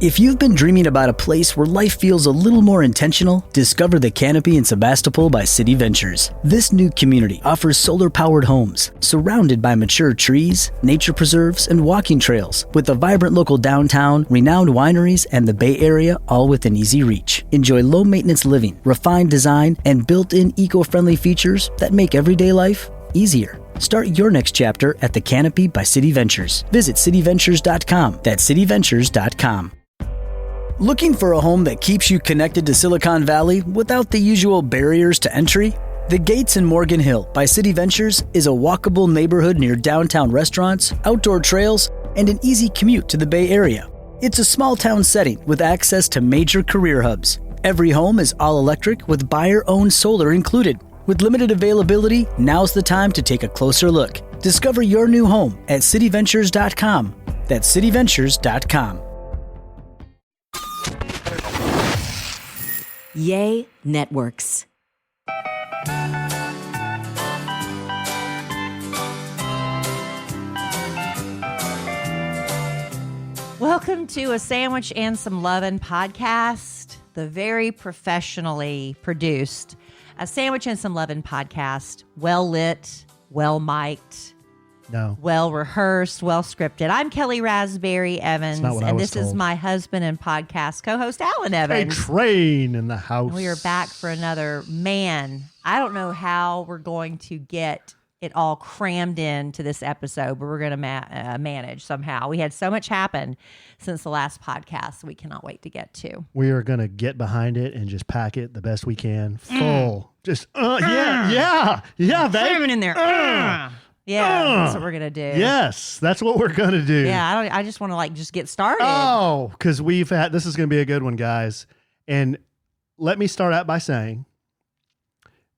If you've been dreaming about a place where life feels a little more intentional, discover the Canopy in Sebastopol by City Ventures. This new community offers solar-powered homes, surrounded by mature trees, nature preserves, and walking trails, with a vibrant local downtown, renowned wineries, and the Bay Area all within easy reach. Enjoy low-maintenance living, refined design, and built-in eco-friendly features that make everyday life easier. Start your next chapter at the Canopy by City Ventures. Visit cityventures.com. That's cityventures.com. Looking for a home that keeps you connected to Silicon Valley without the usual barriers to entry? The Gates in Morgan Hill by City Ventures is a walkable neighborhood near downtown restaurants, outdoor trails, and an easy commute to the Bay Area. It's a small town setting with access to major career hubs. Every home is all electric with buyer-owned solar included. With limited availability, now's the time to take a closer look. Discover your new home at cityventures.com. That's cityventures.com. Yay Networks. Welcome to A Sandwich and Some Lovin' podcast, the very professionally produced A Sandwich and Some Lovin' podcast, well lit, well mic'd, well rehearsed, well scripted. I'm Kelly Raspberry Evans, and this is my husband and podcast co-host Alan Evans. A train in the house. And we are back for another. Man, I don't know how we're going to get it all crammed into this episode, but we're going to manage somehow. We had so much happen since the last podcast we cannot wait to get to. We are going to get behind it and just pack it the best we can. Full. Just, yeah, babe. Cram it in there. That's what we're going to do. Yes, that's what we're going to do. Yeah, I just want to just get started. Oh, because this is going to be a good one, guys. And let me start out by saying,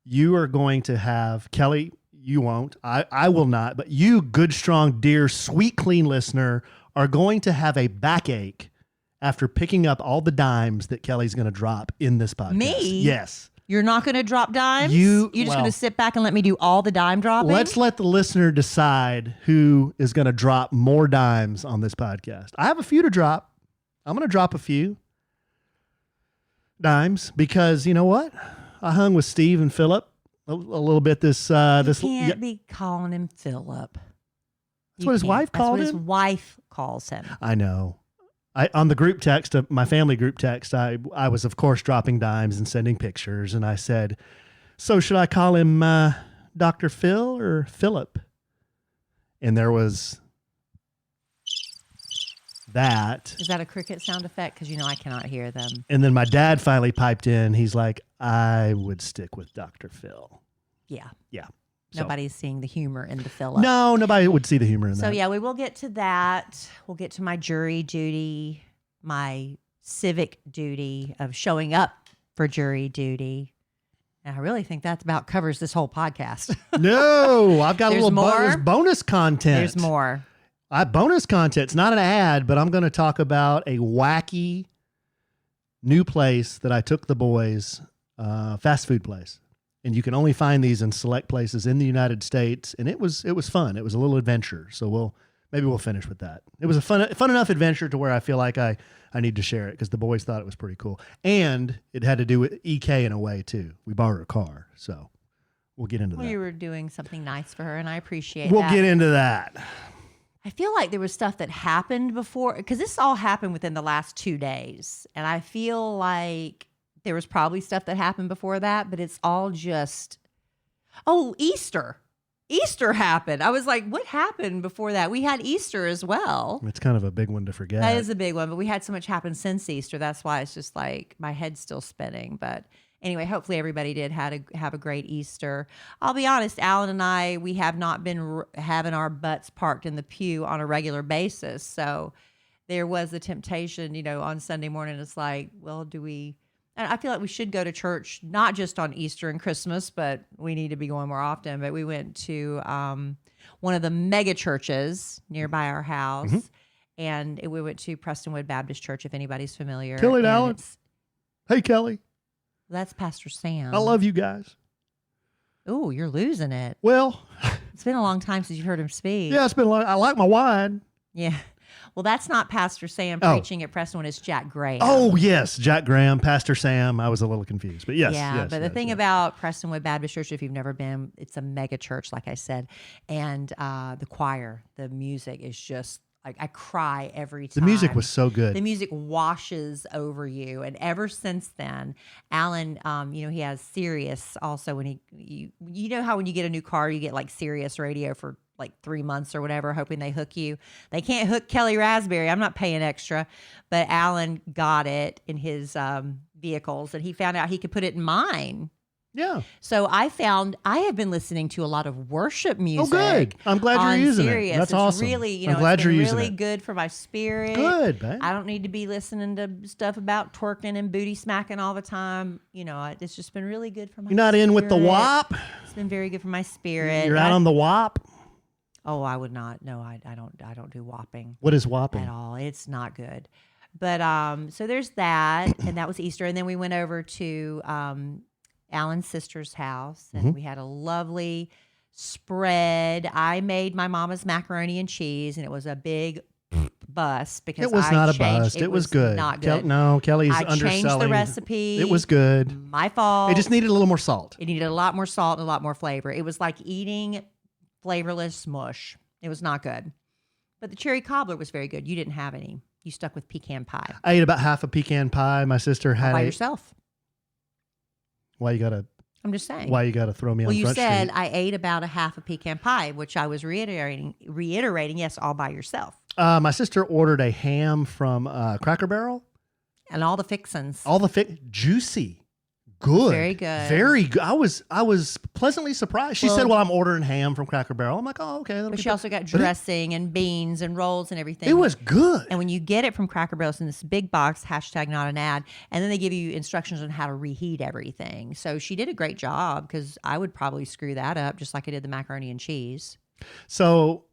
you are going to have, Kelly, you won't, I will not, but you, good, strong, dear, sweet, clean listener, are going to have a backache after picking up all the dimes that Kelly's going to drop in this podcast. Me? Yes. You're not going to drop dimes? You're just going to sit back and let me do all the dime dropping? Let's let the listener decide who is going to drop more dimes on this podcast. I have a few to drop. I'm going to drop a few dimes because you know what? I hung with Steve and Philip a little bit this. You can't be calling him Philip. That's what his wife called him? That's what his wife calls him. I know. On the group text, my family group text, I was, of course, dropping dimes and sending pictures. And I said, so should I call him Dr. Phil or Philip? And there was that. Is that a cricket sound effect? Because, I cannot hear them. And then my dad finally piped in. He's like, I would stick with Dr. Phil. Yeah. Yeah. Nobody's seeing the humor in the Philip. No, nobody would see the humor in that. So, yeah, we will get to that. We'll get to my jury duty, my civic duty of showing up for jury duty. And I really think that about covers this whole podcast. No, I've got There's a little more? bonus content. There's more. Bonus content. It's not an ad, but I'm going to talk about a wacky new place that I took the boys, fast food place. And you can only find these in select places in the United States. And it was fun. It was a little adventure. So maybe we'll finish with that. It was a fun enough adventure to where I feel like I need to share it because the boys thought it was pretty cool. And it had to do with EK in a way too. We borrowed a car. So we'll get into that. You were doing something nice for her, and I appreciate We'll that. get into that. I feel like there was stuff that happened before, because this all happened within the last 2 days. And I feel like there was probably stuff that happened before that, but it's all just, Easter. Easter happened. I was like, what happened before that? We had Easter as well. It's kind of a big one to forget. That is a big one, but we had so much happen since Easter. That's why it's just like my head's still spinning. But anyway, hopefully everybody did have a great Easter. I'll be honest, Alan and I, we have not been having our butts parked in the pew on a regular basis. So there was a temptation, on Sunday morning. It's like, well, and I feel like we should go to church, not just on Easter and Christmas, but we need to be going more often. But we went to one of the mega churches nearby our house, and we went to Prestonwood Baptist Church, if anybody's familiar. Kellie and Allen. Hey, Kelly. That's Pastor Sam. I love you guys. Ooh, you're losing it. Well, it's been a long time since you've heard him speak. Yeah, it's been long. I like my wine. Yeah. Well, that's not Pastor Sam Oh. preaching at Preston. It's Jack Graham. Oh, yes. Jack Graham, Pastor Sam. I was a little confused, but yes. Yeah, yes, but the yes, thing yes. about Prestonwood Baptist Church, if you've never been, it's a mega church, like I said, and the choir, the music is just like I cry every The time. music was so good. The music washes over you, and ever since then, Alan, he has Sirius also. When you know how when you get a new car, you get like Sirius radio for like 3 months or whatever, hoping they hook you. They can't hook Kelly Raspberry. I'm not paying extra, but Alan got it in his vehicles, and he found out he could put it in mine. Yeah. So I have been listening to a lot of worship music. Oh, good. I'm glad on you're using Sirius. it. That's it's awesome. Really, I'm glad it's you're been using really it. good for my spirit. Good, babe. I don't need to be listening to stuff about twerking and booty smacking all the time. It's just been really good for my You're not in with the spirit. WAP? It's been very good for my spirit. You're out on the WAP? Oh, I would not. No, I don't do whopping What is WAPing? at all. It's not good. But so there's that, and that was Easter, and then we went over to Alan's sister's house, and we had a lovely spread. I made my mama's macaroni and cheese, and it was a big bust because It was I not a changed. bust. It was good. Not good. No, Kelly's I underselling. changed the recipe. It was good. My fault. It just needed a little more salt. It needed a lot more salt and a lot more flavor. It was like eating flavorless mush. It was not good. But the cherry cobbler was very good. You didn't have any. You stuck with pecan pie. I ate about half a pecan pie. My sister had By a. yourself. Why you gotta I'm just saying. throw me Well, on you Front said Street? I ate about a half a pecan pie, which I was reiterating. Yes, all by yourself, My sister ordered a ham from Cracker Barrel. and all the fixins. All the juicy, good, Very good. very good. I was pleasantly surprised. She said, "Well, I'm ordering ham from Cracker Barrel." I'm like, "Oh, okay." that'll But be she good." also got dressing and beans and rolls and everything. It was good. And when you get it from Cracker Barrel, it's in this big box, hashtag not an ad, and then they give you instructions on how to reheat everything. So she did a great job, because I would probably screw that up just like I did the macaroni and cheese. So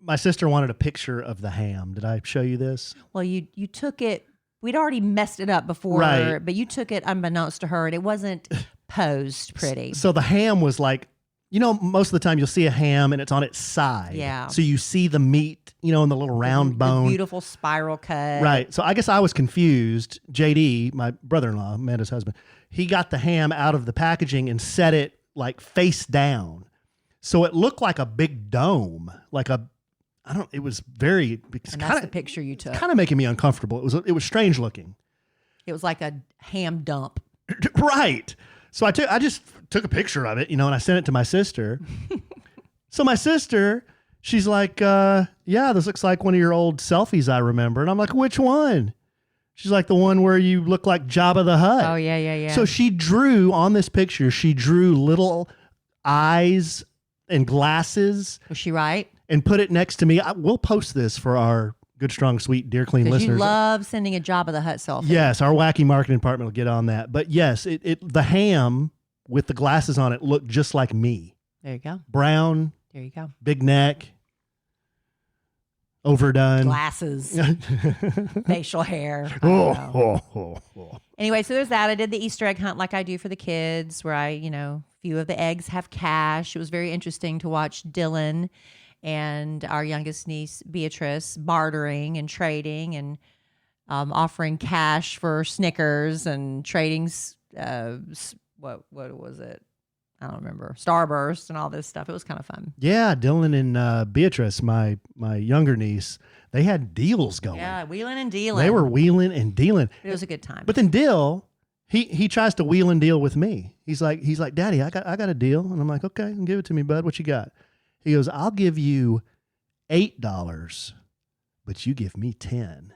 my sister wanted a picture of the ham. Did I show you this? Well, you took it. We'd already messed it up before, Right. but you took it unbeknownst to her, and it wasn't posed pretty. So the ham was like, most of the time you'll see a ham and it's on its side. Yeah. So you see the meat, in the little round The bone. beautiful spiral cut. Right. So I guess I was confused. JD, my brother-in-law, Amanda's husband, he got the ham out of the packaging and set it like face down. So it looked like a big dome, it was very, And that's the picture you took. kind of making me uncomfortable. It was strange looking. It was like a ham dump. Right. So I just took a picture of it, and I sent it to my sister. So my sister, she's like, yeah, this looks like one of your old selfies I remember. And I'm like, which one? She's like, the one where you look like Jabba the Hutt. Oh, yeah. So she drew on this picture, little eyes and glasses Was she right? and put it next to me. We'll post this for our good, strong, sweet, dear, clean Because listeners. you love sending a Jabba the Hutt selfie. Yes, our wacky marketing department will get on that. But yes, the ham with the glasses on it looked just like me. There you go. Brown, There you go. big neck, overdone. Glasses, facial hair. I don't know. Anyway, so there's that. I did the Easter egg hunt like I do for the kids, where a few of the eggs have cash. It was very interesting to watch Dylan and our youngest niece, Beatrice, bartering and trading and offering cash for Snickers and trading, what was it? I don't remember. Starburst and all this stuff. It was kind of fun. Yeah, Dylan and Beatrice, my younger niece, they had deals going. Yeah, wheeling and dealing. They were wheeling and dealing. It was a good time. But then Dill, he tries to wheel and deal with me. He's like, Daddy, I got a deal. And I'm like, okay, give it to me, bud. What you got? He goes, I'll give you $8, but you give me 10.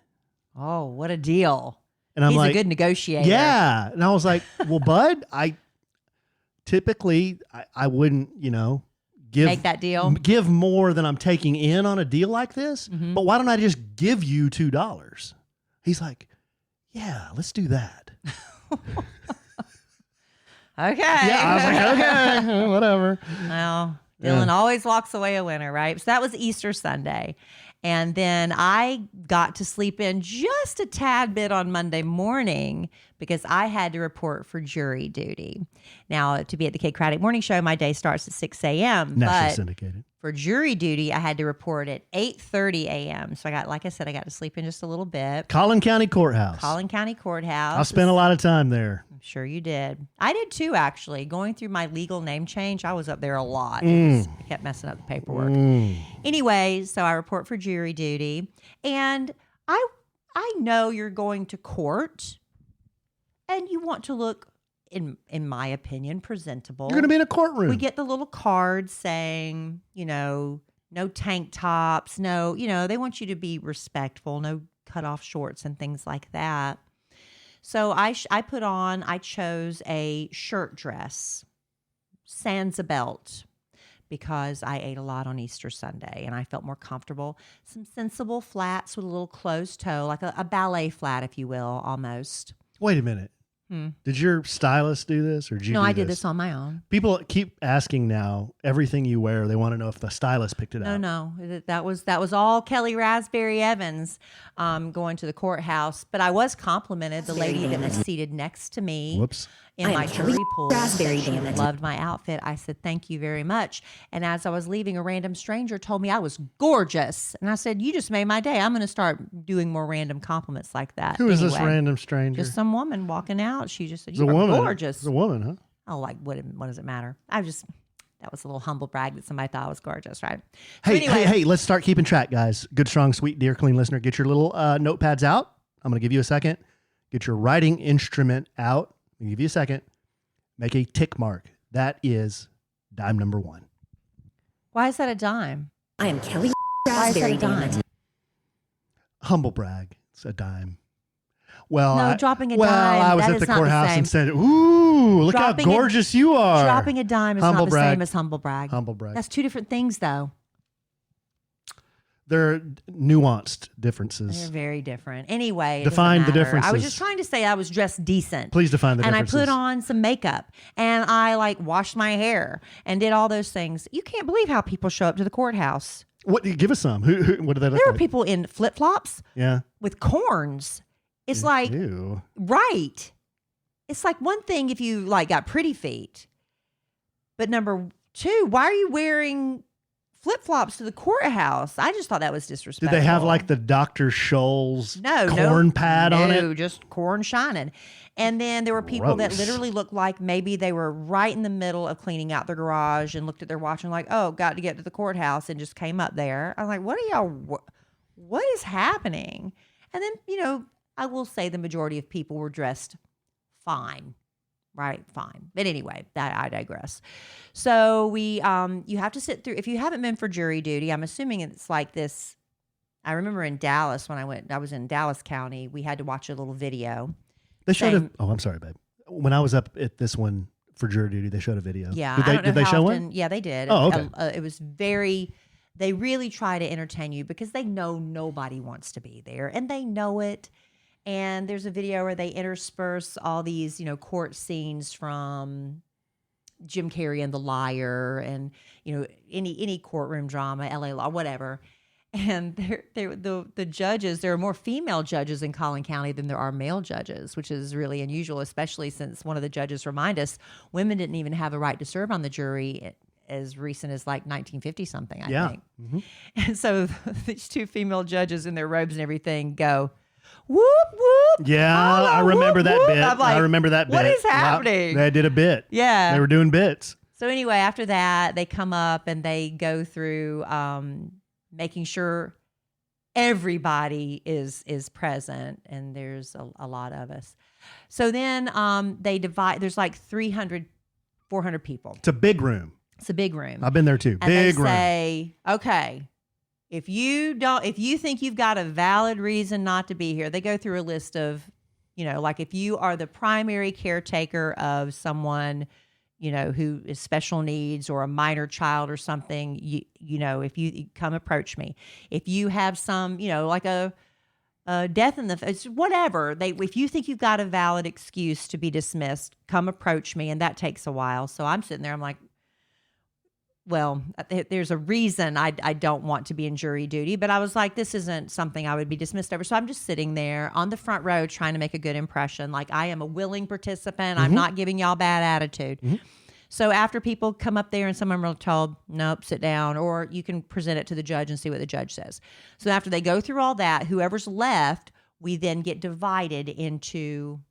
Oh, what a deal. And I'm He's like, a good negotiator. yeah. And I was like, well, bud, I wouldn't, Make that deal. give more than I'm taking in on a deal like this. Mhm. But why don't I just give you $2? He's like, yeah, let's do that. Okay. Yeah, I was like, okay, whatever. Well, Dylan always walks away a winner, right? So that was Easter Sunday. And then I got to sleep in just a tad bit on Monday morning because I had to report for jury duty. Now, to be at the Kay Craddock Morning Show, my day starts at 6 a.m. Nationally but syndicated. for jury duty, I had to report at 8:30 a.m. So like I said, I got to sleep in just a little bit. Collin County Courthouse. Collin County Courthouse. I spent a lot of time there. I'm sure you did. I did too, actually. Going through my legal name change, I was up there a lot. I kept messing up the paperwork. Anyway, so I report for jury duty, and I know you're going to court, and you want to look, in my opinion, presentable. You're going to be in a courtroom. We get the little card saying, no tank tops, no, they want you to be respectful, no cut off shorts and things like that. So I chose a shirt dress, sans a belt, because I ate a lot on Easter Sunday and I felt more comfortable. Some sensible flats with a little closed toe, like a ballet flat, if you will, almost. Wait a minute. Did your stylist do this, or did you? No, do I did this this on my own. People keep asking now everything you wear. They want to know if the stylist picked it out. No, that was all Kelly Raspberry Evans going to the courthouse. But I was complimented. The lady that was seated next to me Whoops. in my jury pool, Raspberry she Damage. loved my outfit. I said, thank you very much. And as I was leaving, a random stranger told me I was gorgeous. And I said, you just made my day. I'm going to start doing more random compliments like that. Who is this Anyway, random stranger? Just some woman walking out. She just said, It's a you are woman. gorgeous. It's a woman, huh? Oh, like, what does it matter? That was a little humble brag that somebody thought I was gorgeous, right? So Hey, anyway, hey, let's start keeping track, guys. Good, strong, sweet, dear, clean listener. Get your little notepads out. I'm going to give you a second. Get your writing instrument out. I'll give you a second. Make a tick mark. That is dime number 1. why is that a dime? I am Kelly Why is that Raspberry a dime? Damage. Humble brag. It's a dime. Well, No, dropping a well, dime, I was that at is the not the courthouse same. and said, "Ooh, look Dropping how a- gorgeous you are." Dropping a dime is Humble not the brag. same as humble brag. Humble brag. That's two different things, though. They're nuanced They're differences. very different. Anyway, it Define doesn't the matter. I was differences. just trying to say I was dressed decent. Please define the and differences. I put on some makeup and I washed my hair and did all those things. You can't believe how people show up to the courthouse. What? Give us some. Who what do they look There were like? people in flip flops Yeah. with corns. It's like, Ew. right. It's like one thing if you got pretty feet. But number 2, why are you wearing flip flops to the courthouse? I just thought that was Did disrespectful. they have like the Dr. Scholl's no corn pad on No, it? just corn shining. And then there were people that Gross. literally looked like maybe they were right in the middle of cleaning out their garage and looked at their watch and oh, got to get to the courthouse and just came up there. I'm like, what are y'all? What is happening? And then I will say the majority of people were dressed fine. Right, fine. But anyway, that I digress. So we, you have to sit through. If you haven't been for jury duty, I'm assuming it's like this. I remember in Dallas when I was in Dallas County. We had to watch a little video. They showed Same. Oh, I'm sorry, babe. When I was up at this one for jury duty, they showed a video. Yeah, Did I they, don't know did they how show often, one? Yeah, they did. Oh, okay. It was very. They really try to entertain you because they know nobody wants to be there, and they know it. And there's a video where they intersperse all these, court scenes from Jim Carrey and The Liar, and any courtroom drama, LA Law, whatever. And the judges, there are more female judges in Collin County than there are male judges, which is really unusual, especially since one of the judges remind us women didn't even have a right to serve on the jury as recent as 1950 something, I think. Mhm. And so these 2 female judges in their robes and everything go, whoop, whoop. Yeah, holla, I remember whoop, that whoop. bit. I'm like, I remember that bit. what is Wow. happening? They did a bit. Yeah. They were doing bits. So anyway, after that, they come up and they go through making sure everybody is present, and there's a lot of us. So then they divide. There's 300, 400 people. It's a big room. It's a big room. I've been there too. And Big they room. say, okay, if you think you've got a valid reason not to be here, they go through a list of, if you are the primary caretaker of someone, who is special needs or a minor child or something, if you come approach me. If you have some, like a death in it's whatever. If you think you've got a valid excuse to be dismissed, come approach me. And that takes a while. So I'm sitting there, I'm like, well, there's a reason I don't want to be in jury duty, but I was like, this isn't something I would be dismissed over. So I'm just sitting there on the front row trying to make a good impression. Like, I am a willing participant. I'm not giving y'all bad attitude. So after people come up there and some of them are told, nope, sit down, or you can present it to the judge and see what the judge says. So after they go through all that, whoever's left, we then get divided into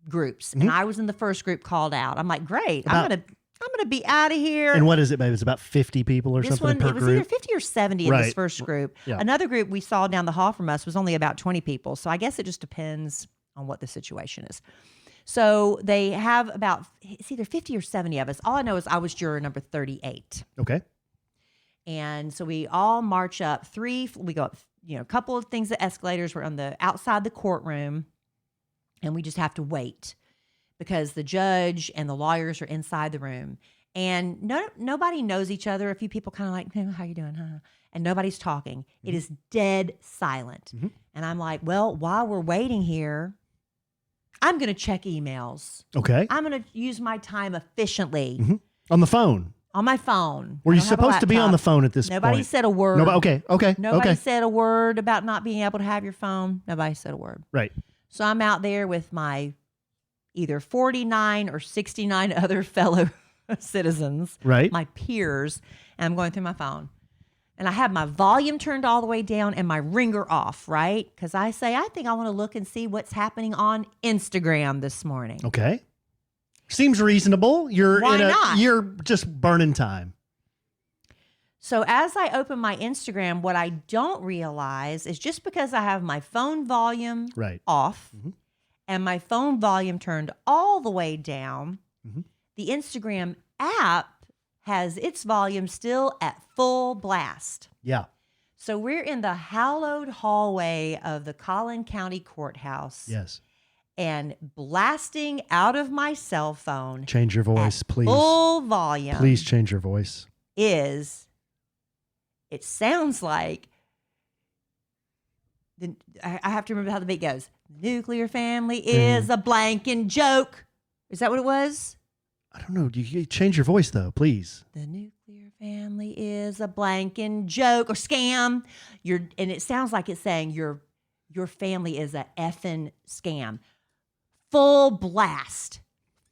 groups. And I was in the first group called out. I'm like, great, I'm gonna be out of here. And what is it, babe? It's about 50 people or something per it was group? either 50 or 70 in this first group. Yeah. Another group we saw down the hall from us was only about 20 people. So I guess it just depends on what the situation is. So they have it's either 50 or 70 of us. All I know is I was juror number 38. Okay. And so we all march up we go up, a couple of things at escalators. We're on the outside the courtroom, and we just have to wait because the judge and the lawyers are inside the room. And nobody knows each other. A few people kind of like, hey, how you doing? Huh? And nobody's talking. It is dead silent. And I'm like, well, while we're waiting here, I'm going to check emails. Okay. I'm going to use my time efficiently. On the phone? On my phone. Were you supposed to be on the phone at this Nobody point? said a word. Okay. Nobody said a word about not being able to have your phone. Nobody said a word. Right. So I'm out there with my either 49 or 69 other fellow citizens, right, my peers, and I'm going through my phone. And I have my volume turned all the way down and my ringer off, right? Because I think I want to look and see what's happening on Instagram this morning. Okay. Seems reasonable. Why not? You're just burning time. So as I open my Instagram, what I don't realize is just because I have my phone volume off and my phone volume turned all the way down, the Instagram app has its volume still at full blast. Yeah. So we're in the hallowed hallway of the Collin County Courthouse. Yes. And blasting out of my cell phone. Change your voice, please. Full volume. Please change your voice. It sounds like, I have to remember how the beat goes. Nuclear family is a blanking joke. Is that what it was? I don't know. You change your voice, though, please. The nuclear family is a blanking joke or scam. And it sounds like it's saying your family is a effing scam. Full blast.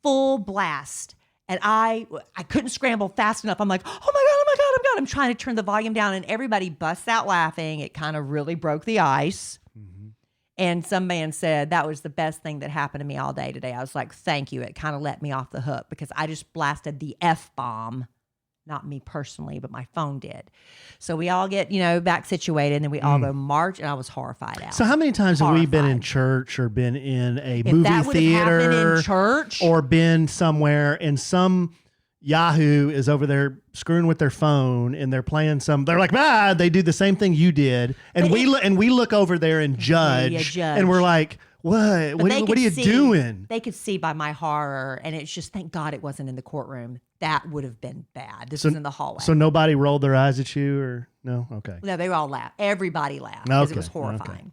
And I couldn't scramble fast enough. I'm like, oh my God. I'm trying to turn the volume down, and everybody busts out laughing. It kind of really broke the ice. And some man said, that was the best thing that happened to me all day today. I was like, thank you. It kind of let me off the hook because I just blasted the F-bomb. Not me personally, but my phone did. So we all get, back situated, and then we all go march, and I was horrified out. So how many times have we been in church or been in a movie theater in church, or been somewhere and some Yahoo is over there screwing with their phone and they're playing they're like, they do the same thing you did. And we look over there and judge. And we're like, what? What are you doing? They could see by my horror, and it's just, thank God it wasn't in the courtroom. That would have been bad. This was in the hallway. So nobody rolled their eyes at you or no? Okay. No, they all laughed. Everybody laughed because it was horrifying. Okay.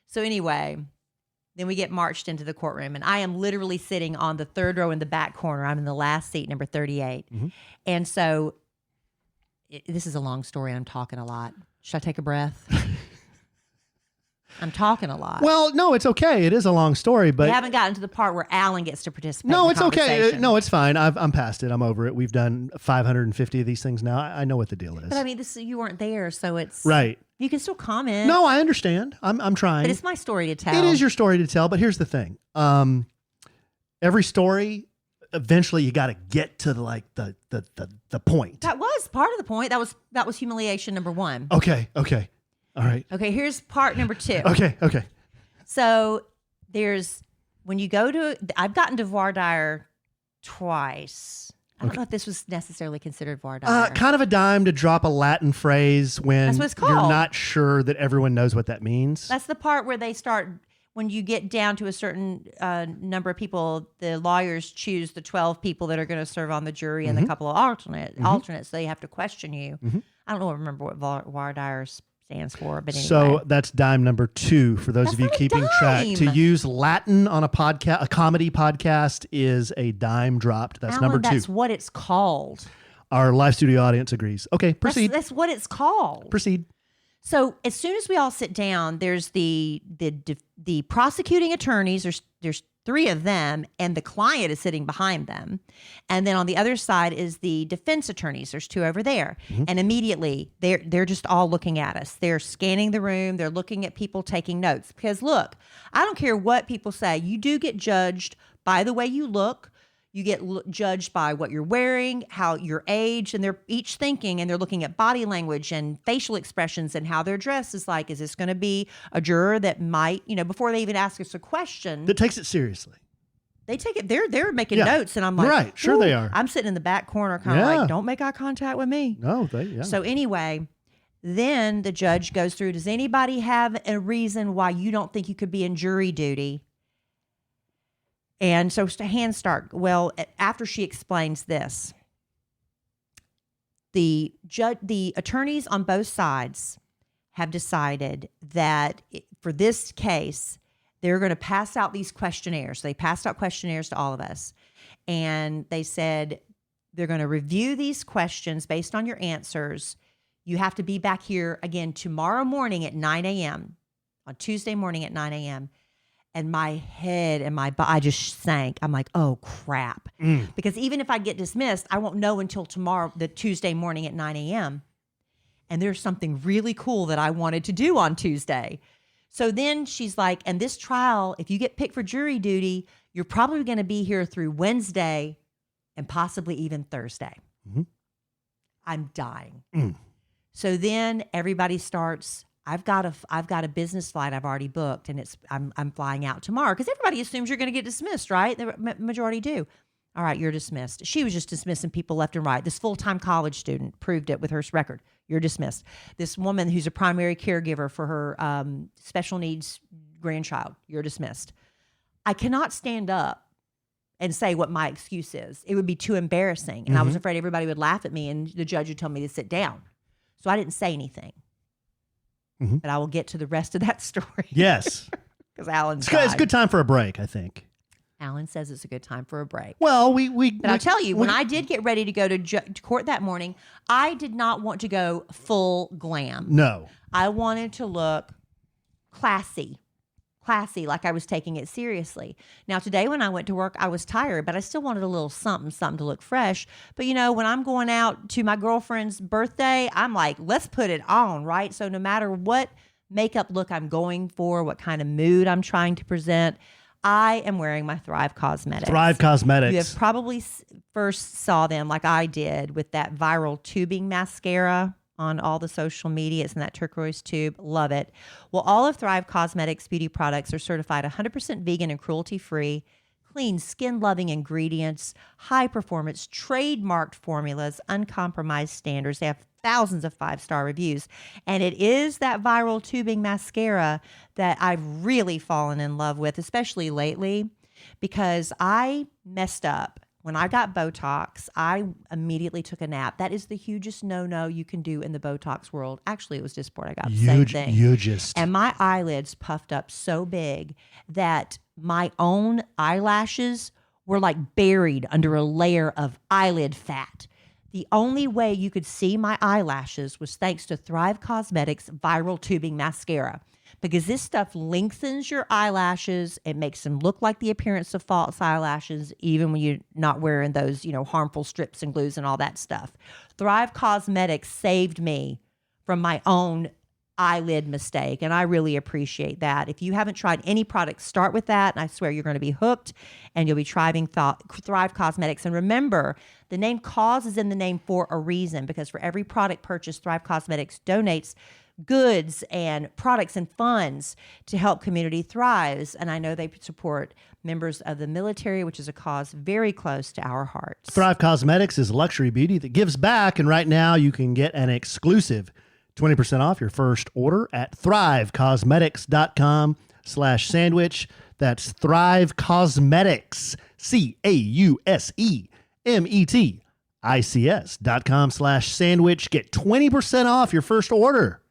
So anyway, then we get marched into the courtroom, and I am literally sitting on the third row in the back corner. I'm in the last seat, number 38. And so this is a long story. I'm talking a lot. Should I take a breath? I'm talking a lot. Well, no, it's okay. It is a long story, but we haven't gotten to the part where Allen gets to participate. No, in the it's okay. conversation. No, it's fine. I'm past it. I'm over it. We've done 550 of these things now. I know what the deal is. But I mean, you weren't there, so it's right. You can still comment. No, I understand. I'm trying. But it's my story to tell. It is your story to tell, but here's the thing. Every story, eventually you got to get to the point. That was part of the point. That was humiliation number 1. Okay. All right. Okay, here's part number 2. Okay. So when you go to, I've gotten to voir dire twice. I don't know if this was necessarily considered voir dire. Kind of a dime to drop a Latin phrase when That's what it's called. You're not sure that everyone knows what that means. That's the part where they start, when you get down to a certain number of people, the lawyers choose the 12 people that are going to serve on the jury and a couple of alternates. So they have to question you. I don't remember what voir dire stands for, but anyway. So that's dime number 2 for those of you keeping track. To use Latin on a podcast, a comedy podcast, is a dime dropped. That's Alan, number 2. That's what it's called. Our live studio audience agrees. Okay, proceed. That's what it's called. Proceed. So as soon as we all sit down, there's the prosecuting attorneys. There's three of them, and the client is sitting behind them. And then on the other side is the defense attorneys. There's two over there. Mm-hmm. And immediately they're just all looking at us. They're scanning the room. They're looking at people taking notes. Because look, I don't care what people say. You do get judged by the way you look. You get judged by what you're wearing, how your age, and they're each thinking, and they're looking at body language and facial expressions and how they're dressed. Is like, is this going to be a juror that might, before they even ask us a question, That takes it seriously. they take it. They're making notes, and I'm like, right, sure they "Ooh." are. I'm sitting in the back corner, kind of like, don't make eye contact with me. No, So anyway, then the judge goes through. Does anybody have a reason why you don't think you could be in jury duty? And so hands start. Well, after she explains this, the attorneys on both sides have decided that for this case, they're going to pass out these questionnaires. They passed out questionnaires to all of us. And they said they're going to review these questions based on your answers. You have to be back here again tomorrow morning at 9 a.m., on Tuesday morning at 9 a.m., and my head and my body just sank. I'm like, oh, crap. Because even if I get dismissed, I won't know until tomorrow, the Tuesday morning at 9 a.m. And there's something really cool that I wanted to do on Tuesday. So then she's like, and this trial, if you get picked for jury duty, you're probably going to be here through Wednesday and possibly even Thursday. Mm-hmm. I'm dying. So then everybody starts, I've got a business flight I've already booked, and I'm flying out tomorrow because everybody assumes you're going to get dismissed, right? The majority do. All right, you're dismissed. She was just dismissing people left and right. This full-time college student proved it with her record. You're dismissed. This woman who's a primary caregiver for her special needs grandchild, you're dismissed. I cannot stand up and say what my excuse is. It would be too embarrassing, and I was afraid everybody would laugh at me, and the judge would tell me to sit down. So I didn't say anything. But I will get to the rest of that story. Yes. Because Alan It's a good time for a break, I think. Alan says it's a good time for a break. Well, But I'll tell you, when I did get ready to go to court that morning, I did not want to go full glam. No. I wanted to look classy, like I was taking it seriously. Now, today when I went to work, I was tired, but I still wanted a little something to look fresh. But, when I'm going out to my girlfriend's birthday, I'm like, let's put it on, right? So no matter what makeup look I'm going for, what kind of mood I'm trying to present, I am wearing my Thrive Cosmetics. Thrive Cosmetics. You have probably first saw them like I did with that viral tubing mascara on all the social media. It's in that turquoise tube. Love it. Well, all of Thrive Cosmetics beauty products are certified 100% vegan and cruelty-free, clean, skin-loving ingredients, high-performance, trademarked formulas, uncompromised standards. They have thousands of 5-star reviews. And it is that viral tubing mascara that I've really fallen in love with, especially lately, because I messed up. When I got Botox, I immediately took a nap. That is the hugest no-no you can do in the Botox world. Actually, it was Dysport. I got the same thing. And my eyelids puffed up so big that my own eyelashes were like buried under a layer of eyelid fat. The only way you could see my eyelashes was thanks to Thrive Cosmetics Viral Tubing Mascara. Because this stuff lengthens your eyelashes. It makes them look like the appearance of false eyelashes, even when you're not wearing those, harmful strips and glues and all that stuff. Thrive Cosmetics saved me from my own eyelid mistake, and I really appreciate that. If you haven't tried any products, start with that, and I swear you're going to be hooked, and you'll be trying Thrive Cosmetics. And remember, the name Cause is in the name for a reason, because for every product purchased, Thrive Cosmetics donates goods and products and funds to help community thrives. And I know they support members of the military, which is a cause very close to our hearts. Thrive Cosmetics is luxury beauty that gives back. And right now you can get an exclusive 20% off your first order at thrivecosmetics.com/sandwich. That's Thrive Cosmetics, CAUSEMETICS.com/sandwich. Get 20% off your first order.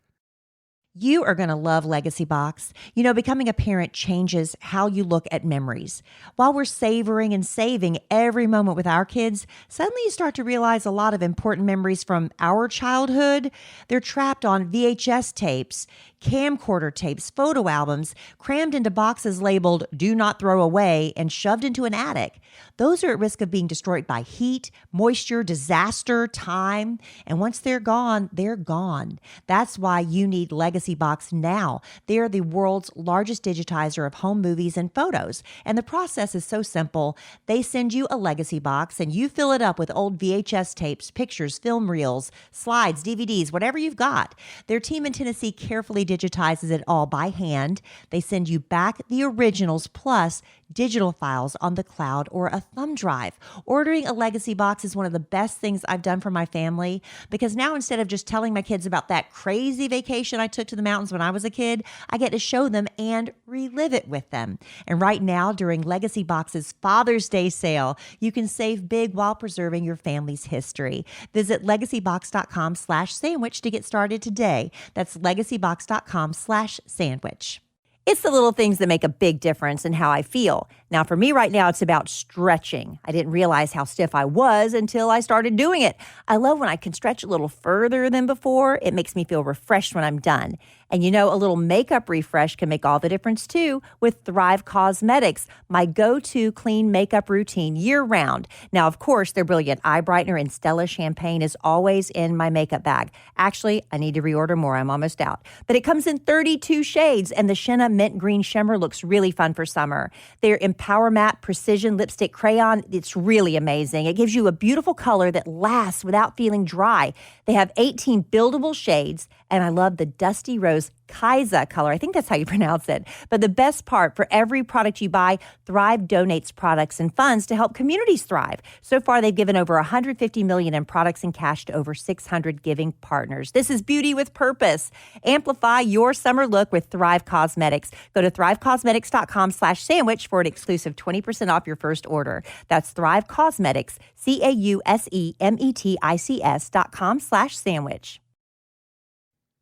You are going to love Legacy Box. You know, becoming a parent changes how you look at memories. While we're savoring and saving every moment with our kids, suddenly you start to realize a lot of important memories from our childhood. They're trapped on VHS tapes, camcorder tapes, photo albums, crammed into boxes labeled "Do Not Throw Away" and shoved into an attic. Those are at risk of being destroyed by heat, moisture, disaster, time. And once they're gone, they're gone. That's why you need Legacy Box now. They're the world's largest digitizer of home movies and photos. And the process is so simple. They send you a Legacy Box and you fill it up with old VHS tapes, pictures, film reels, slides, DVDs, whatever you've got. Their team in Tennessee carefully digitizes it all by hand. They send you back the originals plus digital files on the cloud or a thumb drive. Ordering a Legacy Box is one of the best things I've done for my family, because now instead of just telling my kids about that crazy vacation I took to the mountains when I was a kid, I get to show them and relive it with them. And right now, during Legacy Box's Father's Day sale, you can save big while preserving your family's history. Visit legacybox.com/sandwich to get started today. That's legacybox.com/sandwich. It's the little things that make a big difference in how I feel. Now, for me right now, it's about stretching. I didn't realize how stiff I was until I started doing it. I love when I can stretch a little further than before. It makes me feel refreshed when I'm done. And you know, a little makeup refresh can make all the difference too with Thrive Cosmetics, my go-to clean makeup routine year-round. Now, of course, their brilliant eye brightener and Stella champagne is always in my makeup bag. Actually, I need to reorder more. I'm almost out. But it comes in 32 shades, and the Shenna Mint Green Shimmer looks really fun for summer. Their Empower Matte Precision Lipstick Crayon, it's really amazing. It gives you a beautiful color that lasts without feeling dry. They have 18 buildable shades, and I love the Dusty Rose Kaisa color. I think that's how you pronounce it. But the best part, for every product you buy, Thrive donates products and funds to help communities thrive. So far, they've given over $150 million in products and cash to over 600 giving partners. This is beauty with purpose. Amplify your summer look with Thrive Cosmetics. Go to thrivecosmetics.com/sandwich for an exclusive 20% off your first order. That's Thrive Cosmetics, CAUSEMETICS.com/sandwich.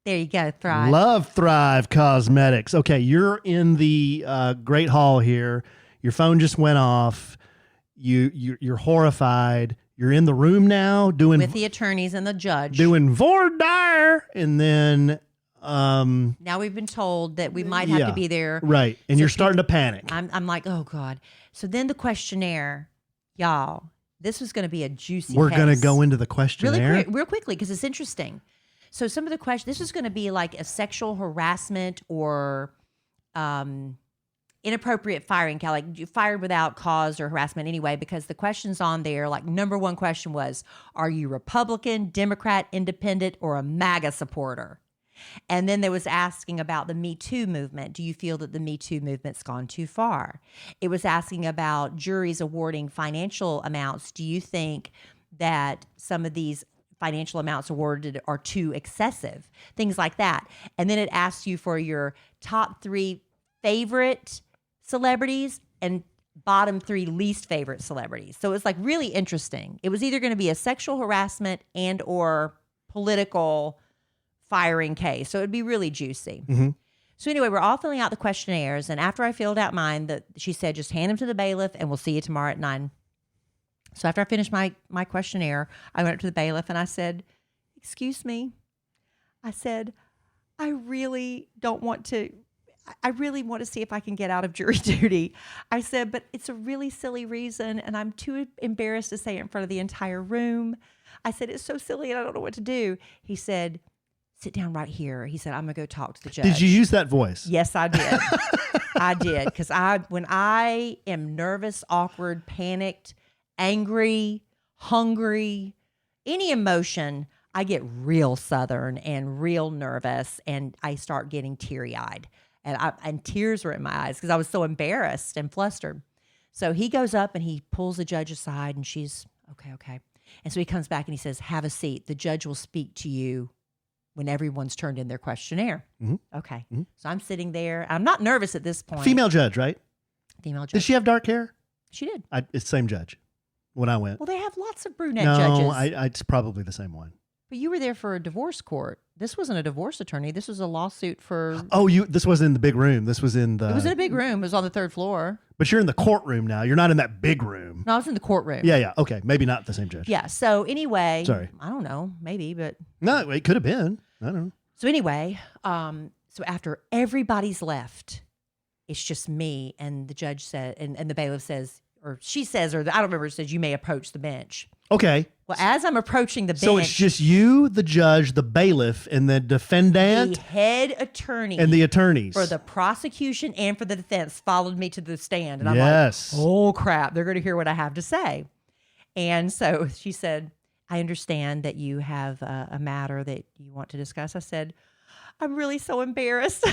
There you go, Thrive. Love Thrive Cosmetics. Okay, you're in the Great Hall here. Your phone just went off. You're horrified. You're in the room now doing with the attorneys and the judge doing voir dire, and then now we've been told that we might have to be there, right? And so you're starting to panic. I'm like, oh God. So then the questionnaire, y'all. This was going to be a juicy. We're case. going to go into the questionnaire real quickly because it's interesting. So some of the questions, this is going to be like a sexual harassment or inappropriate firing, like you fired without cause or harassment anyway, because the questions on there, like number one question was, are you Republican, Democrat, Independent, or a MAGA supporter? And then there was asking about the Me Too movement. Do you feel that the Me Too movement's gone too far? It was asking about juries awarding financial amounts. Do you think that some of these financial amounts awarded are too excessive? Things like that. And then it asks you for your top 3 favorite celebrities and bottom 3 least favorite celebrities. So it's like really interesting. It was either going to be a sexual harassment and or political firing case. So it'd be really juicy. Mm-hmm. So anyway, we're all filling out the questionnaires. And after I filled out mine, she said, just hand them to the bailiff and we'll see you tomorrow at 9. So after I finished my questionnaire, I went up to the bailiff and I said, excuse me. I said, I really want to see if I can get out of jury duty. I said, but it's a really silly reason and I'm too embarrassed to say it in front of the entire room. I said, it's so silly and I don't know what to do. He said, sit down right here. He said, I'm going to go talk to the judge. Did you use that voice? Yes, I did. I did. Because when I am nervous, awkward, panicked, angry, hungry, any emotion, I get real Southern and real nervous, and I start getting teary-eyed. And tears were in my eyes because I was so embarrassed and flustered. So he goes up and he pulls the judge aside, and she's, okay. And so he comes back and he says, have a seat. The judge will speak to you when everyone's turned in their questionnaire. Mm-hmm. Okay. Mm-hmm. So I'm sitting there. I'm not nervous at this point. Female judge, right? Female judge. Did she have dark hair? She did. It's the same judge when I went. Well, they have lots of brunette judges. No, it's probably the same one. But you were there for a divorce court. this wasn't a divorce attorney. This was a lawsuit for. Oh, this wasn't in the big room. This was in the. It was in a big room. It was on the 3rd floor. But you're in the courtroom now. You're not in that big room. No, I was in the courtroom. Yeah. Okay. Maybe not the same judge. Yeah. So anyway. Sorry. I don't know. Maybe, but. No, it could have been. I don't know. So anyway, so after everybody's left, it's just me, and the judge said, and the bailiff says, or she says, or I don't remember, it says, you may approach the bench. Okay. Well, as I'm approaching the bench. So it's just you, the judge, the bailiff, and the defendant. The head attorney. And the attorneys. For the prosecution and for the defense followed me to the stand. And I'm yes. like, oh, crap. They're going to hear what I have to say. And so she said, I understand that you have a matter that you want to discuss. I said, I'm really so embarrassed.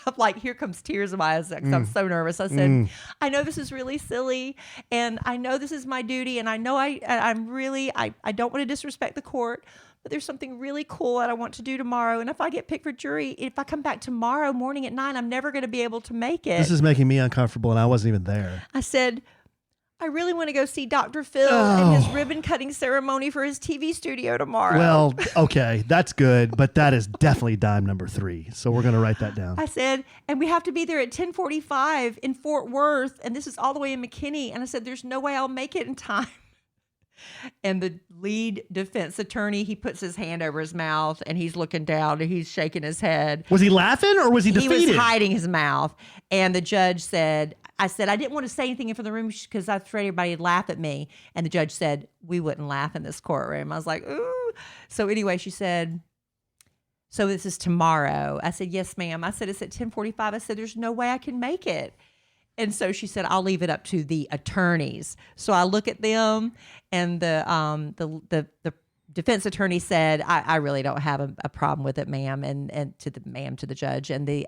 I'm like, here comes tears in my eyes because I'm so nervous. I said, I know this is really silly, and I know this is my duty, and I know I don't want to disrespect the court, but there's something really cool that I want to do tomorrow. And if I get picked for jury, if I come back tomorrow morning at 9, I'm never going to be able to make it. This is making me uncomfortable, and I wasn't even there. I said, I really want to go see Dr. Phil and his ribbon cutting ceremony for his TV studio tomorrow. Well, okay, that's good, but that is definitely dime number 3. So we're going to write that down. I said, and we have to be there at 10:45 in Fort Worth, and this is all the way in McKinney. And I said, there's no way I'll make it in time. And the lead defense attorney, he puts his hand over his mouth, and he's looking down, and he's shaking his head. Was he laughing, or was he defeated? He was hiding his mouth. And the judge said, I said, I didn't want to say anything in front of the room because I was afraid everybody would laugh at me. And the judge said, we wouldn't laugh in this courtroom. I was like, ooh. So anyway, she said, so this is tomorrow. I said, yes, ma'am. I said, it's at 10:45. I said, there's no way I can make it. And so she said, I'll leave it up to the attorneys. So I look at them, and the defense attorney said, I really don't have a problem with it, ma'am, and to the judge. And the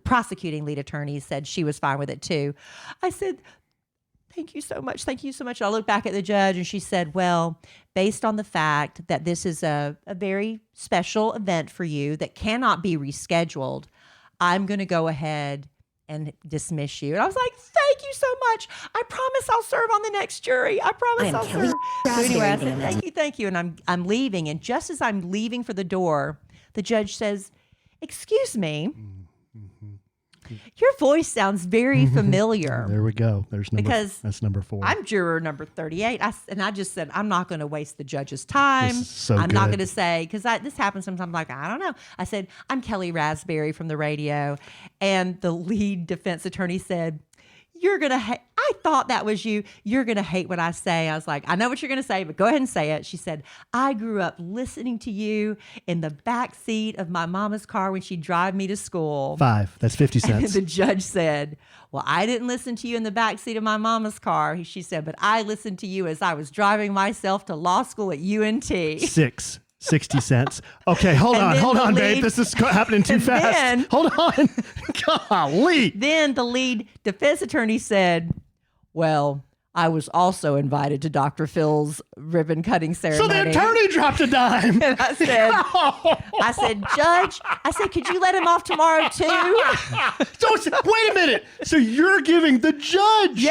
prosecuting lead attorney said she was fine with it too. I said, thank you so much. Thank you so much. I looked back at the judge, and she said, well, based on the fact that this is a very special event for you that cannot be rescheduled, I'm going to go ahead and dismiss you. And I was like, thank you so much. I promise I'll serve on the next jury. I promise I'll serve. So anyway, I said, thank you. And I'm leaving. And just as I'm leaving for the door, the judge says, excuse me, your voice sounds very familiar. There we go. That's number 4. I'm juror number 38. I just said, I'm not going to waste the judge's time. I'm not going to say, because this happens sometimes. I'm like, I don't know. I said, I'm Kelly Raspberry from the radio. And the lead defense attorney said, you're going to hate. I thought that was you. You're going to hate what I say. I was like, I know what you're going to say, but go ahead and say it. She said, I grew up listening to you in the back seat of my mama's car when she'd drive me to school. 5. That's 50 cents. And the judge said, well, I didn't listen to you in the back seat of my mama's car. She said, but I listened to you as I was driving myself to law school at UNT. 6. 60 cents. Okay, hold on, babe. This is happening too fast. Hold on. Golly. Then the lead defense attorney said, well, I was also invited to Dr. Phil's ribbon cutting ceremony. So the attorney dropped a dime. And I said, Judge, could you let him off tomorrow too? So wait a minute. So you're giving the judge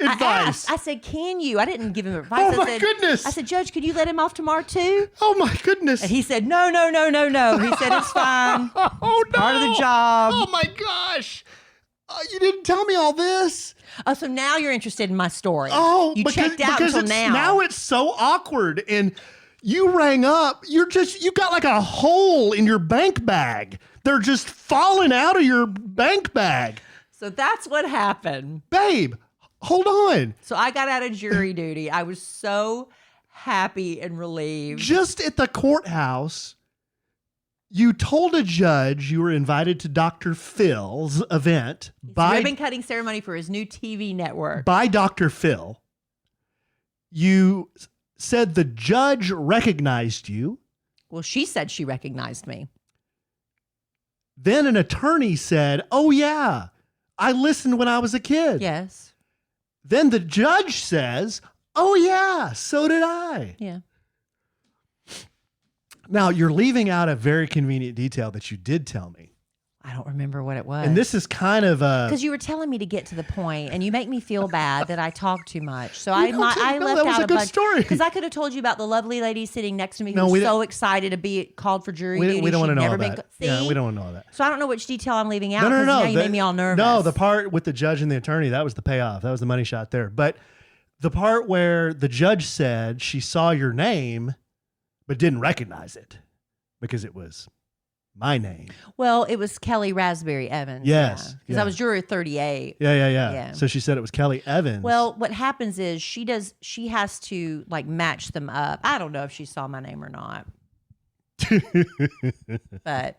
advice. I said, can you? I didn't give him advice. Oh my goodness. I said, Judge, could you let him off tomorrow too? Oh my goodness. And he said, no. He said, it's fine. Oh no. Part of the job. Oh my gosh. You didn't tell me all this. Oh, so now you're interested in my story. Oh, you checked out until now. Now it's so awkward. And you rang up. You got like a hole in your bank bag. They're just falling out of your bank bag. So that's what happened. Babe, hold on. So I got out of jury duty. I was so happy and relieved. Just at the courthouse, you told a judge you were invited to Dr. Phil's event by ribbon cutting ceremony for his new TV network. By Dr. Phil. You said the judge recognized you. Well, she said she recognized me. Then an attorney said, oh yeah, I listened when I was a kid. Yes. Then the judge says, oh yeah, so did I. Yeah. Now, you're leaving out a very convenient detail that you did tell me. I don't remember what it was. And this is kind of because you were telling me to get to the point, and you make me feel bad that I talk too much. So I left that was out a good bunch story. because I could have told you about the lovely lady sitting next to me who was so excited to be called for jury duty. We don't want to know all been, that. See? Yeah, we don't want to know all that. So I don't know which detail I'm leaving out. No. Now you made me all nervous. No, the part with the judge and the attorney, that was the payoff. That was the money shot there. But the part where the judge said she saw your name but didn't recognize it because it was my name. Well, it was Kelly Raspberry Evans. Yes. Because I was juror 38. Yeah. So she said it was Kelly Evans. Well, what happens is she has to like match them up. I don't know if she saw my name or not. But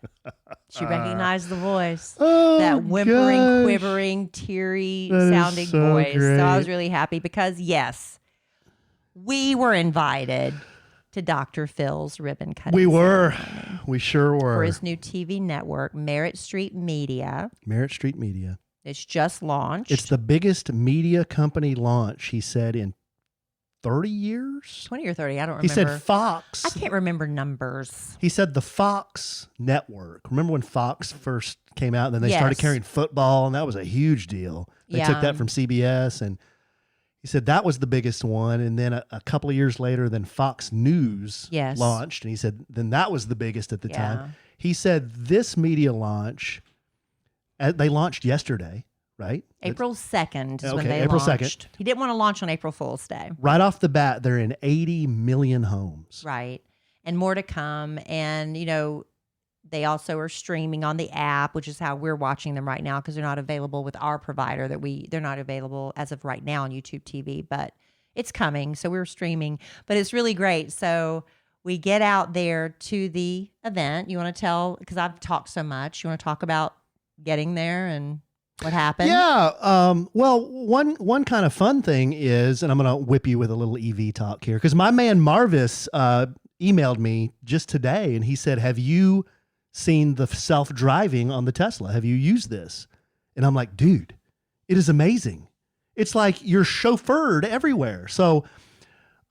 she recognized the voice. That whimpering, quivering, teary sounding voice. Great. So I was really happy because yes, we were invited to Dr. Phil's ribbon cutting. We were. ceremony We sure were. for his new TV network, Merritt Street Media. Merritt Street Media. It's just launched. It's the biggest media company launch, he said, in 30 years? 20 or 30. I don't remember. He said Fox. I can't remember numbers. He said the Fox network. Remember when Fox first came out and then they Yes. started carrying football, and that was a huge deal. They took Yeah. that from CBS, and he said that was the biggest one. And then a couple of years later, then Fox News Yes. launched, and he said then that was the biggest at the Yeah. time. He said this media launch, they launched yesterday, right? April 2nd is when Okay, they April launched. 2nd. He didn't want to launch on April Fool's Day. Right off the bat, they're in 80 million homes. Right. And more to come. And, you know, they also are streaming on the app, which is how we're watching them right now because they're not available with our provider they're not available as of right now on YouTube TV, but it's coming. So we're streaming, but it's really great. So we get out there to the event. You want to tell, because I've talked so much, you want to talk about getting there and what happened? Yeah. Well, one kind of fun thing is, and I'm going to whip you with a little EV talk here, because my man Marvis emailed me just today, and he said, "Have you seen the self-driving on the Tesla? Have you used this?" And I'm like, "Dude, it is amazing. It's like you're chauffeured everywhere." So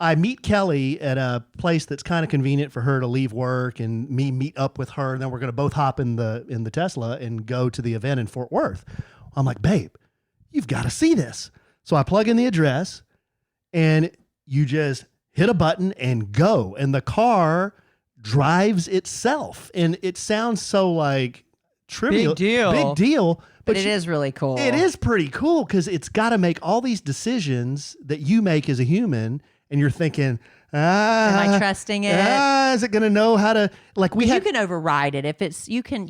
I meet Kelly at a place that's kind of convenient for her to leave work and me meet up with her. And then we're going to both hop in the Tesla and go to the event in Fort Worth. I'm like, "Babe, you've got to see this." So I plug in the address and you just hit a button and go. And the car drives itself. And it sounds so like trivial. Big deal. But it is really cool. It is pretty cool because it's got to make all these decisions that you make as a human. And you're thinking, am I trusting it? Is it going to know how to, like you can override it if it's, you can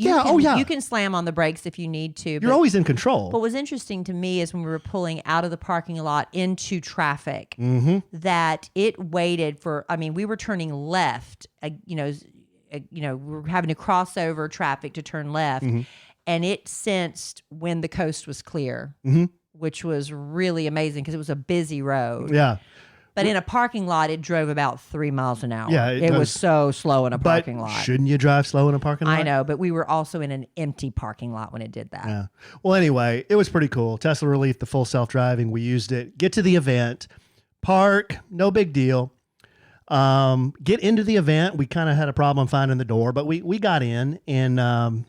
slam on the brakes if you need to. You're always in control. What was interesting to me is when we were pulling out of the parking lot into traffic, that it waited for, we were turning left, we were having to cross over traffic to turn left. And it sensed when the coast was clear, which was really amazing because it was a busy road. Yeah. But in a parking lot, it drove about 3 miles an hour. Yeah, it was so slow in a parking lot. Shouldn't you drive slow in a parking lot? I know, but we were also in an empty parking lot when it did that. Yeah. Well, anyway, it was pretty cool. Tesla Relief, the full self-driving, we used it. Get to the event, park, no big deal. Get into the event. We kind of had a problem finding the door, but we got in, and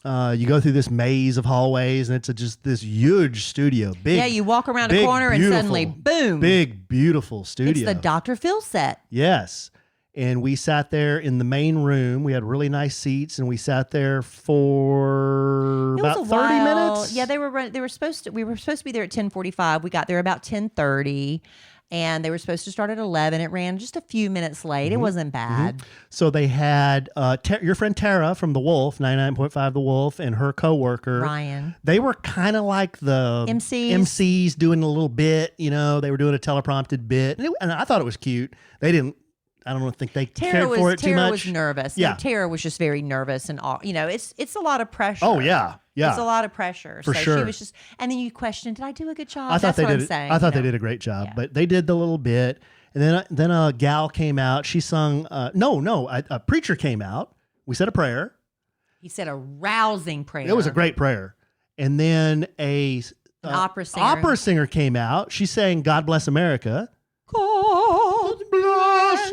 you go through this maze of hallways, and it's just this huge studio. Big. Yeah, you walk around a corner and suddenly, boom. Big, beautiful studio. It's the Dr. Phil set. Yes. And we sat there in the main room. We had really nice seats, and we sat there for about 30 minutes. Yeah, we were supposed to be there at 10:45. We got there about 10:30. And they were supposed to start at 11. It ran just a few minutes late. It wasn't bad. So they had your friend Tara from The Wolf, 99.5 The Wolf, and her coworker Ryan. They were kind of like the MCs doing a little bit. They were doing a teleprompted bit, and I thought it was cute. They didn't. I don't think they cared for it too much. Tara was nervous. Yeah, Tara was just very nervous, and all. It's a lot of pressure. Oh yeah. Yeah. It's a lot of pressure. For so sure. She was just, and then you questioned, did I do a good job? I thought That's they what did. I'm saying, I thought they did a great job, but they did the little bit, and then a gal came out. She sung. A preacher came out. We said a prayer. He said a rousing prayer. It was a great prayer, and then an opera singer came out. She sang "God Bless America." God bless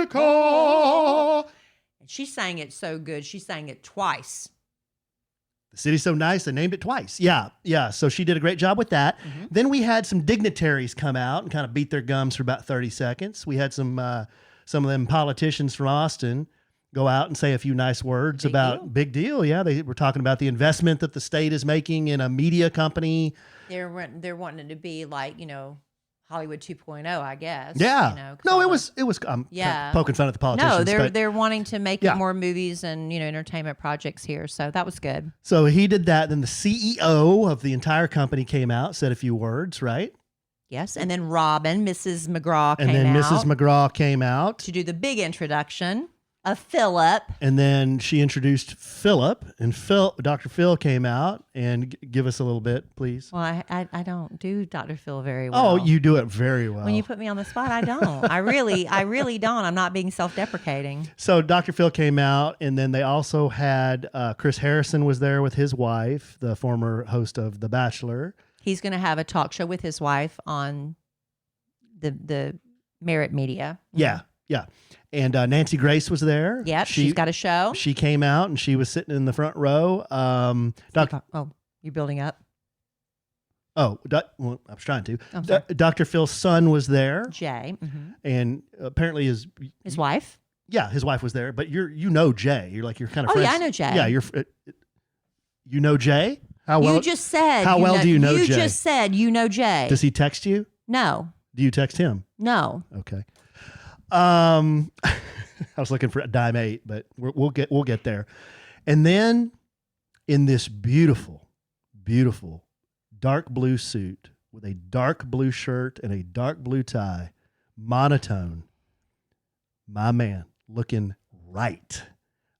America. She sang it so good. She sang it twice. The city's so nice, they named it twice. Yeah, yeah. So she did a great job with that. Then we had some dignitaries come out and kind of beat their gums for about 30 seconds. We had some of them politicians from Austin go out and say a few nice words about big deal. Yeah, they were talking about the investment that the state is making in a media company. They're wanting it to be like, Hollywood 2.0, I guess. Yeah. No, it was kind of poking fun at the politicians. No, they're wanting to make more movies and, entertainment projects here. So that was good. So he did that. Then the CEO of the entire company came out, said a few words, right? Yes. And then Mrs. McGraw came out. And then Mrs. McGraw came out to do the big introduction of Philip. And then she introduced Philip, and Dr. Phil came out and give us a little bit, please. Well, I don't do Dr. Phil very well. Oh, you do it very well. When you put me on the spot, I don't. I really don't. I'm not being self-deprecating. So Dr. Phil came out, and then they also had Chris Harrison was there with his wife, the former host of The Bachelor. He's going to have a talk show with his wife on the Merit Media. Yeah, yeah. And Nancy Grace was there. Yep, she's got a show. She came out, and she was sitting in the front row. You're building up? Well, I was trying to. Dr. Phil's son was there. Jay. And apparently his wife? Yeah, his wife was there. But you know Jay. You're kind of friends. Oh, yeah, I know Jay. Yeah, you know Jay? How well? You just said. How well do you know Jay? You just said you know Jay. Does he text you? No. Do you text him? No. Okay. I was looking for a dime 8, but we'll get there. And then in this beautiful, beautiful dark blue suit with a dark blue shirt and a dark blue tie, monotone, my man looking right.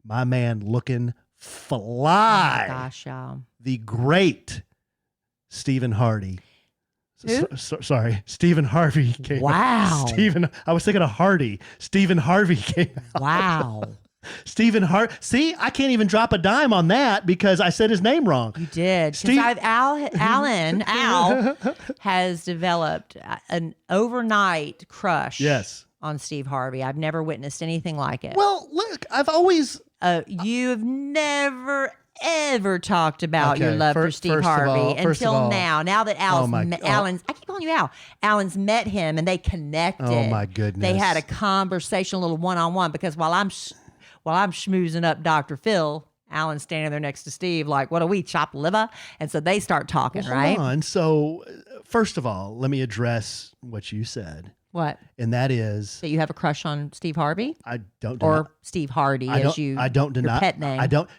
My man looking fly. Oh my gosh, y'all. The great Stephen Hardy. Sorry, Stephen Harvey came out. I was thinking of Hardy. Stephen Harvey came out. Wow. Stephen See, I can't even drop a dime on that because I said his name wrong. You did. Al has developed an overnight crush on Steve Harvey. I've never witnessed anything like it. Well, look, I've always... you've never ever talked about your love for Steve Harvey until now. Now that Alan's, I keep calling you Al. Alan's met him and they connected. Oh my goodness! They had a conversation, a little one-on-one. Because while I'm schmoozing up Dr. Phil, Alan's standing there next to Steve, like, "What do we chop liver?" And so they start talking, right? Hold on. So first of all, let me address what you said. What? And that is that you have a crush on Steve Harvey. I don't deny, or Steve Hardy, I don't deny your pet name. I don't.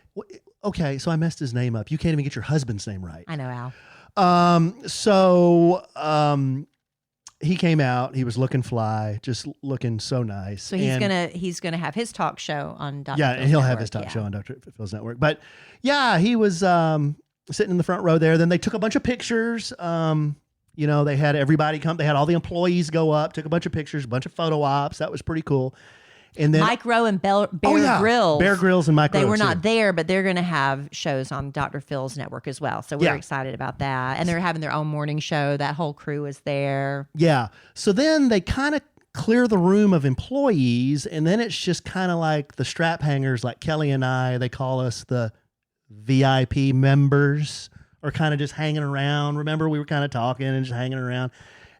Okay, so I messed his name up. You can't even get your husband's name right. I know, Al. So he came out. He was looking fly, just looking so nice. So he's gonna have his talk show on Dr. Yeah, and he'll have his talk show on Dr. Phil's network. But yeah, he was sitting in the front row there. Then they took a bunch of pictures. They had everybody come. They had all the employees go up, took a bunch of pictures, a bunch of photo ops. That was pretty cool. And then Mike Rowe and Bear Grylls. Bear Grylls and Mike Rowe. They were not there, but they're going to have shows on Dr. Phil's network as well. So we're excited about that. And they're having their own morning show. That whole crew is there. Yeah. So then they kind of clear the room of employees, and then it's just kind of like the strap hangers, like Kelly and I. They call us the VIP members, are kind of just hanging around. Remember, we were kind of talking and just hanging around.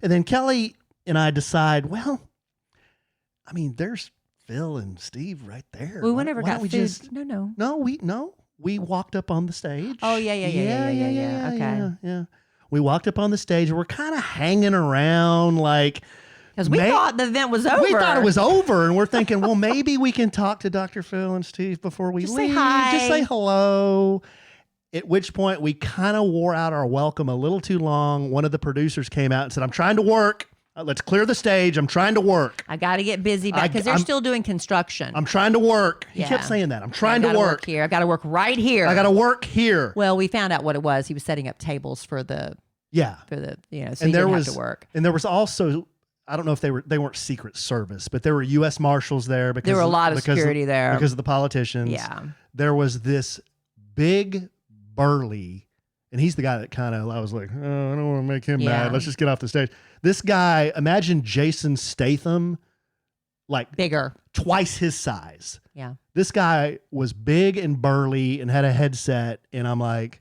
And then Kelly and I decide, well, I mean, there's Phil and Steve right there. We never got food. No, we walked up on the stage. Oh, yeah. Okay. Yeah. We walked up on the stage and we're kind of hanging around like... Because we thought the event was over. We thought it was over, and we're thinking, well, maybe we can talk to Dr. Phil and Steve before we leave. Say hi. Just say hello. At which point, we kind of wore out our welcome a little too long. One of the producers came out and said, I'm trying to work. Let's clear the stage. I'm trying to work. I got to get busy because they're still doing construction. I'm trying to work. He kept saying that. I'm trying to work here. I got to work right here. I got to work here. Well, we found out what it was. He was setting up tables for the so and he didn't have to work. And there was also, I don't know if they weren't Secret Service, but there were U.S. Marshals there because there were a lot of security there because of the politicians. Yeah, there was this big burly. And he's the guy that kind of, I was like, oh, I don't want to make him mad. Let's just get off the stage. This guy, imagine Jason Statham like Bigger. twice his size. Yeah. This guy was big and burly and had a headset. And I'm like,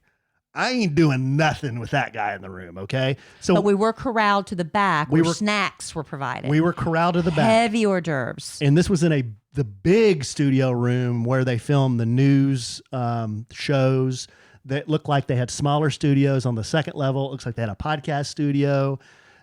I ain't doing nothing with that guy in the room. Okay. So But we were corralled to the back We where were- snacks were provided. we were corralled to the back. Heavy hors d'oeuvres. And this was in the big studio room where they filmed the news shows that looked like they had smaller studios on the second level. It looks like they had a podcast studio.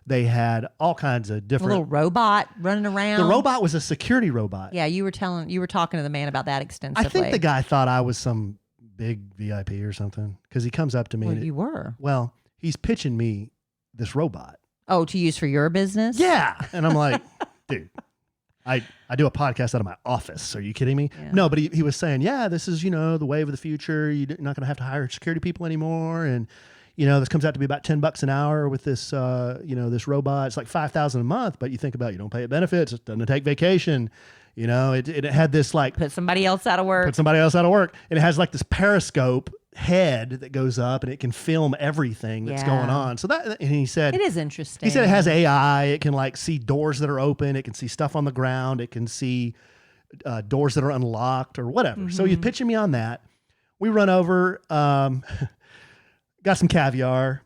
They had all kinds of A different. little robot running around. The robot was a security robot. Yeah, you were talking to the man about that extensively. I think the guy thought I was some big VIP or something because he comes up to me. Well, and you were. Well, he's pitching me this robot. Oh, to use for your business? Yeah. And I'm like, dude, I do a podcast out of my office. Are you kidding me? Yeah. No, but he was saying, yeah, this is, the wave of the future. You're not going to have to hire security people anymore. And, this comes out to be about $10 an hour with this, this robot. It's like $5,000 a month, but you think about, you don't pay it benefits. It doesn't take vacation. It had this like, Put somebody else out of work. put somebody else out of work. And it has like this periscope head that goes up and it can film everything that's going Yeah. on. So and he said, It is interesting. he said it has AI. It can like see doors that are open. It can see stuff on the ground. It can see doors that are unlocked or whatever. So he's pitching me on that. We run over, got some caviar.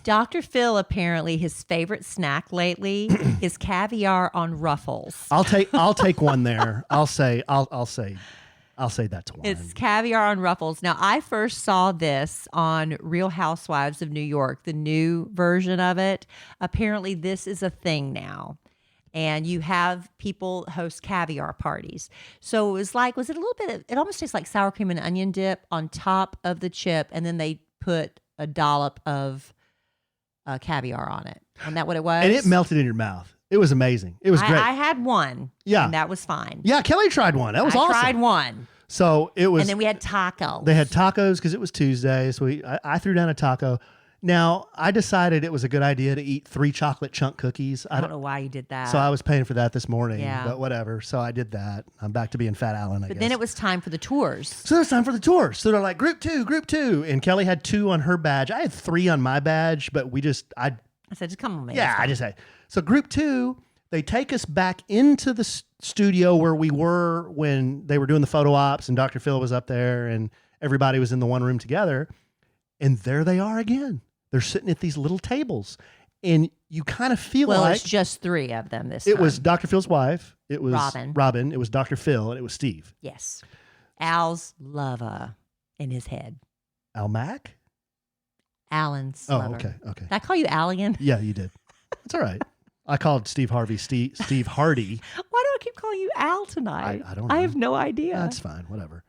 Dr. Phil, apparently his favorite snack lately is caviar on Ruffles. I'll take one there. I'll say that's one. It's caviar on Ruffles. Now, I first saw this on Real Housewives of New York, the new version of it. Apparently, this is a thing now. And you have people host caviar parties. So it was it a little bit, it almost tastes like sour cream and onion dip on top of the chip. And then they put a dollop of caviar on it. Isn't that what it was? And it melted in your mouth. It was amazing. It was great. I had one. Yeah. And that was fine. Yeah, Kelly tried one. That was awesome. I tried one. So it was. And then we had tacos. They had tacos because it was Tuesday. So I threw down a taco. Now, I decided it was a good idea to eat 3 chocolate chunk cookies. I don't know why you did that. So I was paying for that this morning, Yeah. but whatever. So I did that. I'm back to being Fat Allen, I guess. But then it was time for the tours. So it was time for the tour. So they're like, group two. And Kelly had 2 on her badge. I had 3 on my badge, but I said, just come on, man. yeah, I just had. So group 2, they take us back into the studio where we were when they were doing the photo ops and Dr. Phil was up there and everybody was in the one room together. And there they are again. They're sitting at these little tables. And you kind of feel like it's just 3 of them this time. it was Dr. Phil's wife. It was Robin. It was Dr. Phil. And it was Steve. Yes. Al's lover in his head. Al Mack? Allen's Oh, lover. okay. Did I call you Al again? Yeah, you did. It's all right. I called Steve Harvey Steve Hardy. Why do I keep calling you Al tonight? I don't know. I have no idea. That's fine. Whatever.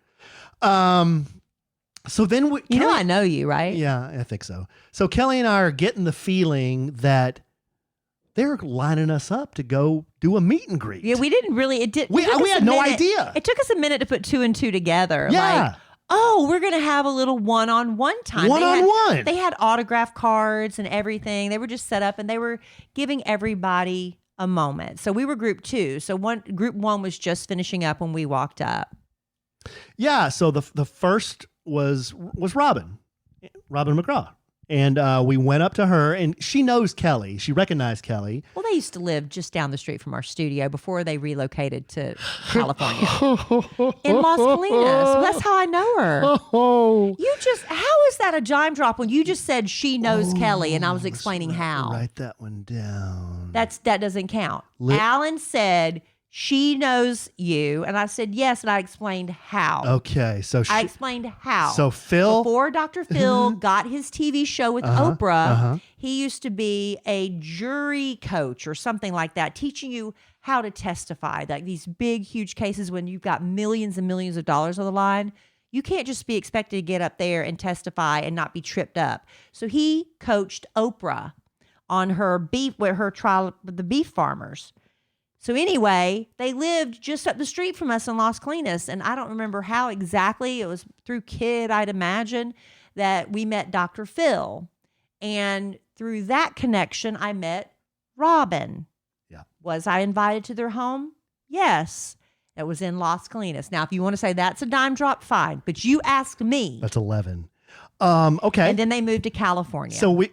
So then I know you, right? Yeah, I think so. So Kelly and I are getting the feeling that they're lining us up to go do a meet and greet. Yeah, we didn't really. It did. We had no idea. It took us a minute to put 2 and 2 together. Yeah. Like, oh, we're gonna have a little one-on-one time. One-on-one. They had autograph cards and everything. They were just set up, and they were giving everybody a moment. So we were group 2. So group 1 was just finishing up when we walked up. Yeah. So the first was Robin McGraw. And we went up to her, and she knows Kelly. She recognized Kelly. Well, they used to live just down the street from our studio before they relocated to California in Las Colinas. So that's how I know her. How is that a dime drop when you just said she knows Kelly and I was explaining how? Write that one down. That doesn't count. Alan said she knows you, and I said yes, and I explained how. Okay, so I explained how. So Phil, before Dr. Phil got his TV show with Oprah, he used to be a jury coach or something like that, teaching you how to testify. Like these big, huge cases when you've got millions and millions of dollars on the line, you can't just be expected to get up there and testify and not be tripped up. So he coached Oprah on her beef with her trial with the beef farmers. So anyway, they lived just up the street from us in Las Colinas, and I don't remember how exactly. It was through Kid, I'd imagine, that we met Dr. Phil. And through that connection, I met Robin. Yeah. Was I invited to their home? Yes. It was in Las Colinas. Now, if you want to say that's a dime drop, fine. But you asked me. That's 11. Okay. And then they moved to California. So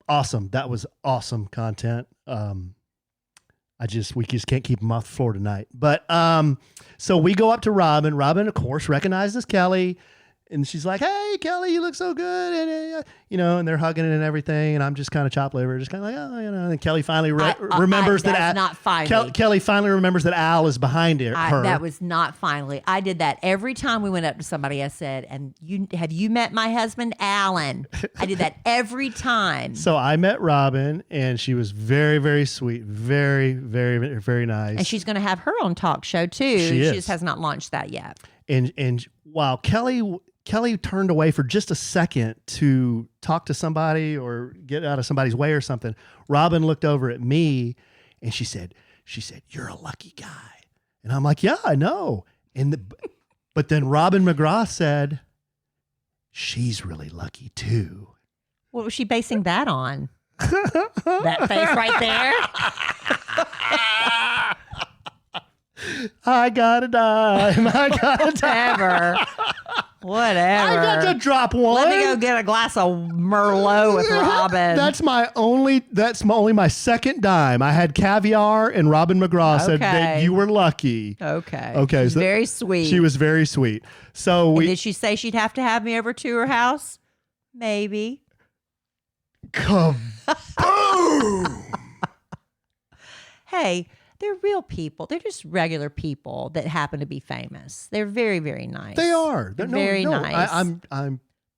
awesome. That was awesome content. we just can't keep them off the floor tonight. But so we go up to Robin. Robin, of course, recognizes Kelly. And she's like, "Hey, Kelly, you look so good." And, and they're hugging it and everything. And I'm just kind of chopped liver, just kind of like, oh, And Kelly finally remembers that. Not finally. Kelly finally remembers that Al is behind her. That was not finally. I did that every time we went up to somebody. I said, "And have you met my husband, Alan?" I did that every time. So I met Robin, and she was very, very sweet, very, very, very nice. And she's going to have her own talk show too. She is. Just has not launched that yet. And while Kelly turned away for just a second to talk to somebody or get out of somebody's way or something, Robin looked over at me and she said, "You're a lucky guy." And I'm like, "Yeah, I know." But then Robin McGraw said, "She's really lucky too." What was she basing that on? That face right there? I got a dime. I got a dime. Whatever. I got to drop one. Let me go get a glass of Merlot with Robin. That's only my second dime. I had caviar, and Robin McGraw said that you were lucky. Okay. She's so very sweet. She was very sweet. So did she say she'd have to have me over to her house? Maybe. Kaboom! Hey, they're real people. They're just regular people that happen to be famous. They're very, very nice. They are. They're very nice.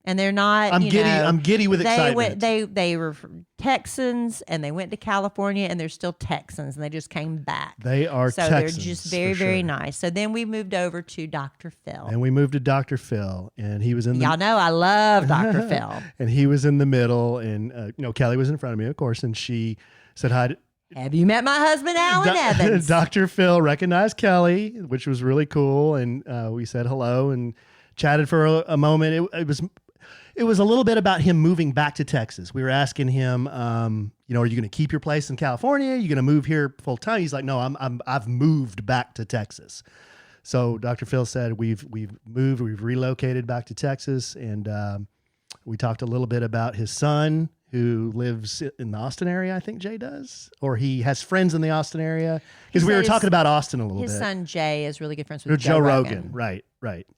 And they're not. I'm giddy with excitement. They were from Texans, and they went to California, and they're still Texans, and they just came back. They are so Texans. They're just very, very nice. So then we moved over to Dr. Phil. And we moved to Dr. Phil, and he was in the. Y'all know I love Dr. Phil. And he was in the middle, and Kelly was in front of me, of course, and she said hi. Have you met my husband, Alan Evans? Dr. Phil recognized Kelly, which was really cool, and we said hello and chatted for a moment. It was a little bit about him moving back to Texas. We were asking him, are you going to keep your place in California? Are you going to move here full time? He's like, "No, I've moved back to Texas." So Dr. Phil said we've relocated back to Texas, and we talked a little bit about his son, who lives in the Austin area, I think Jay does, or he has friends in the Austin area, because we were talking about Austin a little bit. His son Jay is really good friends with Joe Rogan. Right.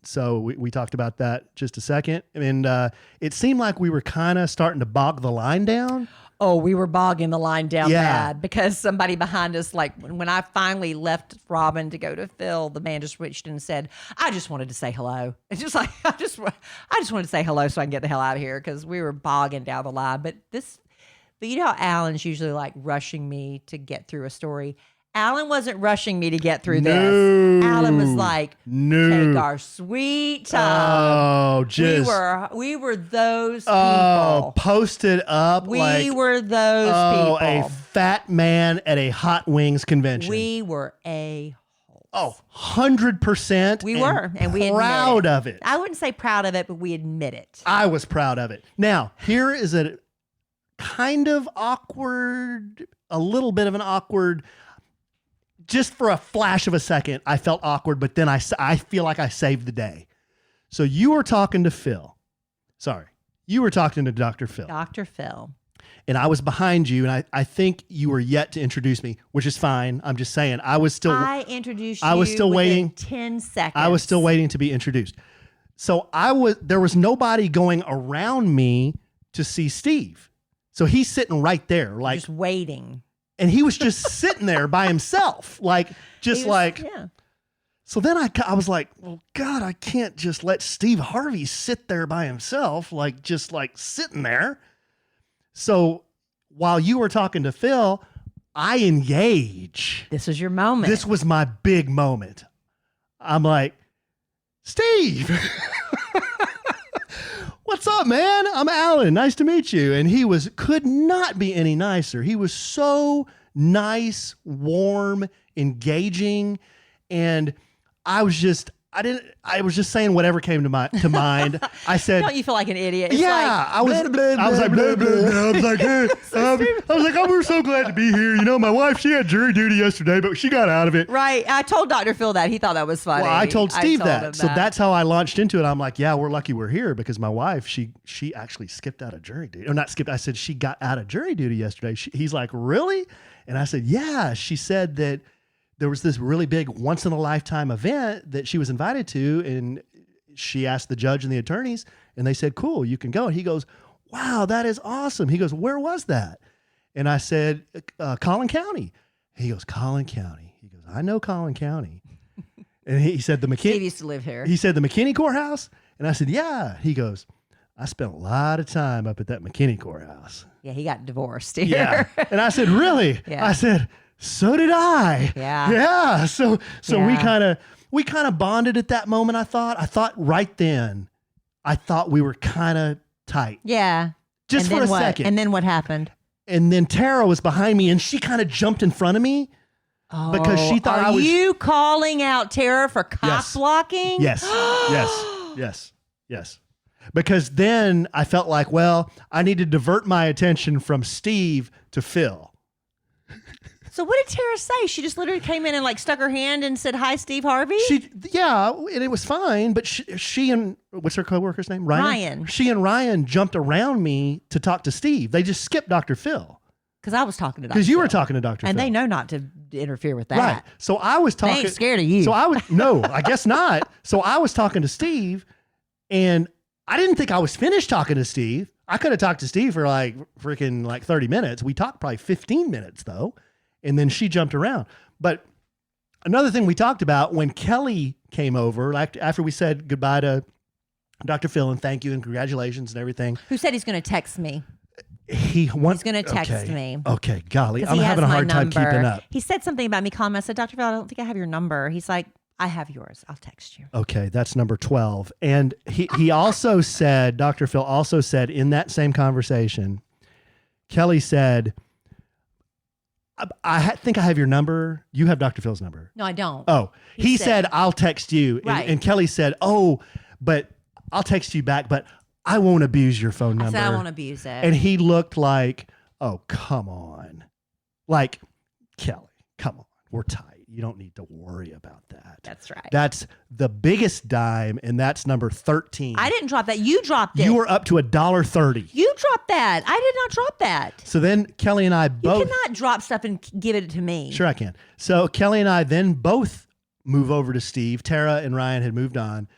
So we talked about that just a second, and it seemed like we were kind of starting to bog the line down. Oh, we were bogging the line down bad because somebody behind us, like when I finally left Robin to go to Phil, the man just reached in and said, "I just wanted to say hello." It's just like, I just wanted to say hello so I can get the hell out of here, because we were bogging down the line. But you know how Alan's usually like rushing me to get through a story. Alan wasn't rushing me to get through this. Alan was like, "Take our sweet time." Oh, just we were those people. Oh, posted up. We were those people. A fat man at a Hot Wings convention. We were a-holes. 100%. We were, and we proud of it. I wouldn't say proud of it, but we admit it. I was proud of it. Now, here is a kind of awkward, a little bit of an awkward. Just for a flash of a second, I felt awkward, but then I feel like I saved the day. So you were talking to Phil. Sorry. You were talking to Dr. Phil. Dr. Phil. And I was behind you, and I think you were yet to introduce me, which is fine. I'm just saying, I introduced you. I was still waiting 10 seconds. I was still waiting to be introduced. So there was nobody going around me to see Steve. So he's sitting right there, like just waiting. And he was just sitting there by himself, Yeah. So then I was like, well, God, I can't just let Steve Harvey sit there by himself, just sitting there. So while you were talking to Phil, I engage. This is your moment. This was my big moment. I'm like, "Steve, what's up, man? I'm Alan. Nice to meet you." And he could not be any nicer. He was so nice, warm, engaging, and I was just saying whatever came to mind. I said, "Don't you feel like an idiot?" It's I was like, blah, blah, blah. I was like, hey, "Oh, we're so glad to be here. My wife, she had jury duty yesterday, but she got out of it." Right. I told Dr. Phil that. He thought that was funny. Well, I told Steve that. So that's how I launched into it. I'm like, "Yeah, we're lucky we're here, because my wife, she actually skipped out of jury duty." Or not skipped. I said she got out of jury duty yesterday. He's like, "Really?" And I said, yeah. She said that there was this really big once in a lifetime event that she was invited to. And she asked the judge and the attorneys and they said, cool, you can go. And he goes, wow, that is awesome. He goes, where was that? And I said, Collin County. He goes, Collin County. He goes, I know Collin County. And he said, the McKinney. Steve used to live here. He said, the McKinney Courthouse? And I said, yeah. He goes, I spent a lot of time up at that McKinney Courthouse. Yeah, he got divorced here. Yeah. And I said, really? Yeah. I said, so did I. Yeah. Yeah. So Yeah. we kind of bonded at that moment. I thought right then, I thought we were kind of tight. Yeah. Just And for a then what? second. And then what happened? And then Tara was behind me and she kind of jumped in front of me because she thought I was. Are you calling out Tara for cock Yes. blocking? Yes. Yes. Because then I felt like, well, I need to divert my attention from Steve to Phil. So what did Tara say? She just literally came in and like stuck her hand and said, "Hi, Steve Harvey." Yeah, and it was fine. But she and what's her coworker's name? Ryan. She and Ryan jumped around me to talk to Steve. They just skipped Dr. Phil Because I was talking to Dr. because you were Phil. talking to Dr. And Phil. they know not to interfere with that. Right. So I was They talking. ain't scared of you. So I guess not. So I was talking to Steve, and I didn't think I was finished talking to Steve. I could have talked to Steve for like freaking like 30 minutes. We talked probably 15 minutes though. And then she jumped around. But another thing we talked about when Kelly came over, like after we said goodbye to Dr. Phil and thank you and congratulations and everything. Who said he's going to text me? He's going to text me. Okay, golly. 'Cause I'm he having a has my hard time number. keeping up. He said something about me calling him. I said, Dr. Phil, I don't think I have your number. He's like, I have yours. I'll text you. Okay, that's number 12. And he also said, Dr. Phil also said in that same conversation, Kelly said, I think I have your number. You have Dr. Phil's number. No, I don't. Oh, he said, said I'll text you. Right. And Kelly said, oh, but I'll text you back, but I won't abuse your phone I number. said, I won't abuse it. And he looked like, oh, come on. Like, Kelly, come on. We're tight. You don't need to worry about that. That's right. That's the biggest dime, and that's number 13. I didn't drop that. You dropped it. You were up to $1.30. You dropped that. I did not drop that. So then Kelly and I You both. cannot drop stuff and give it to me. Sure, I can. So Kelly and I then both move over to Steve. Tara and Ryan had moved on,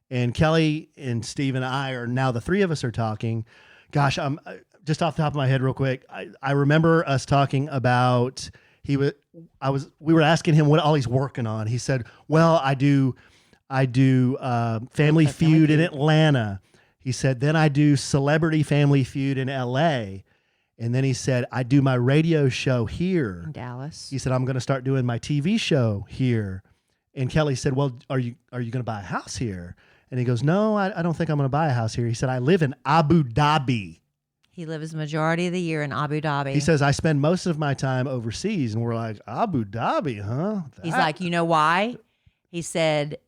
and Kelly and Steve and I are now the three of us are talking. Gosh, I'm just off the top of my head, real quick. I remember us talking about we were asking him what all he's working on. He said, "Well, I do Family Feud in Atlanta." He said, "Then I do Celebrity Family Feud in LA." And then he said, I do my radio show here. In Dallas. He said, I'm going to start doing my TV show here. And Kelly said, well, are you going to buy a house here? And he goes, no, I don't think I'm going to buy a house here. He said, I live in Abu Dhabi. He lives the majority of the year in Abu Dhabi. He says, I spend most of my time overseas. And we're like, Abu Dhabi, huh? He's like, you know why? He said,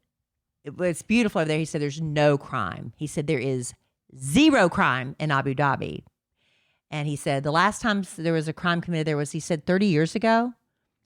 it's beautiful over there. He said, there's no crime. He said, there is zero crime in Abu Dhabi. And he said, the last time there was a crime committed there was, he said, 30 years ago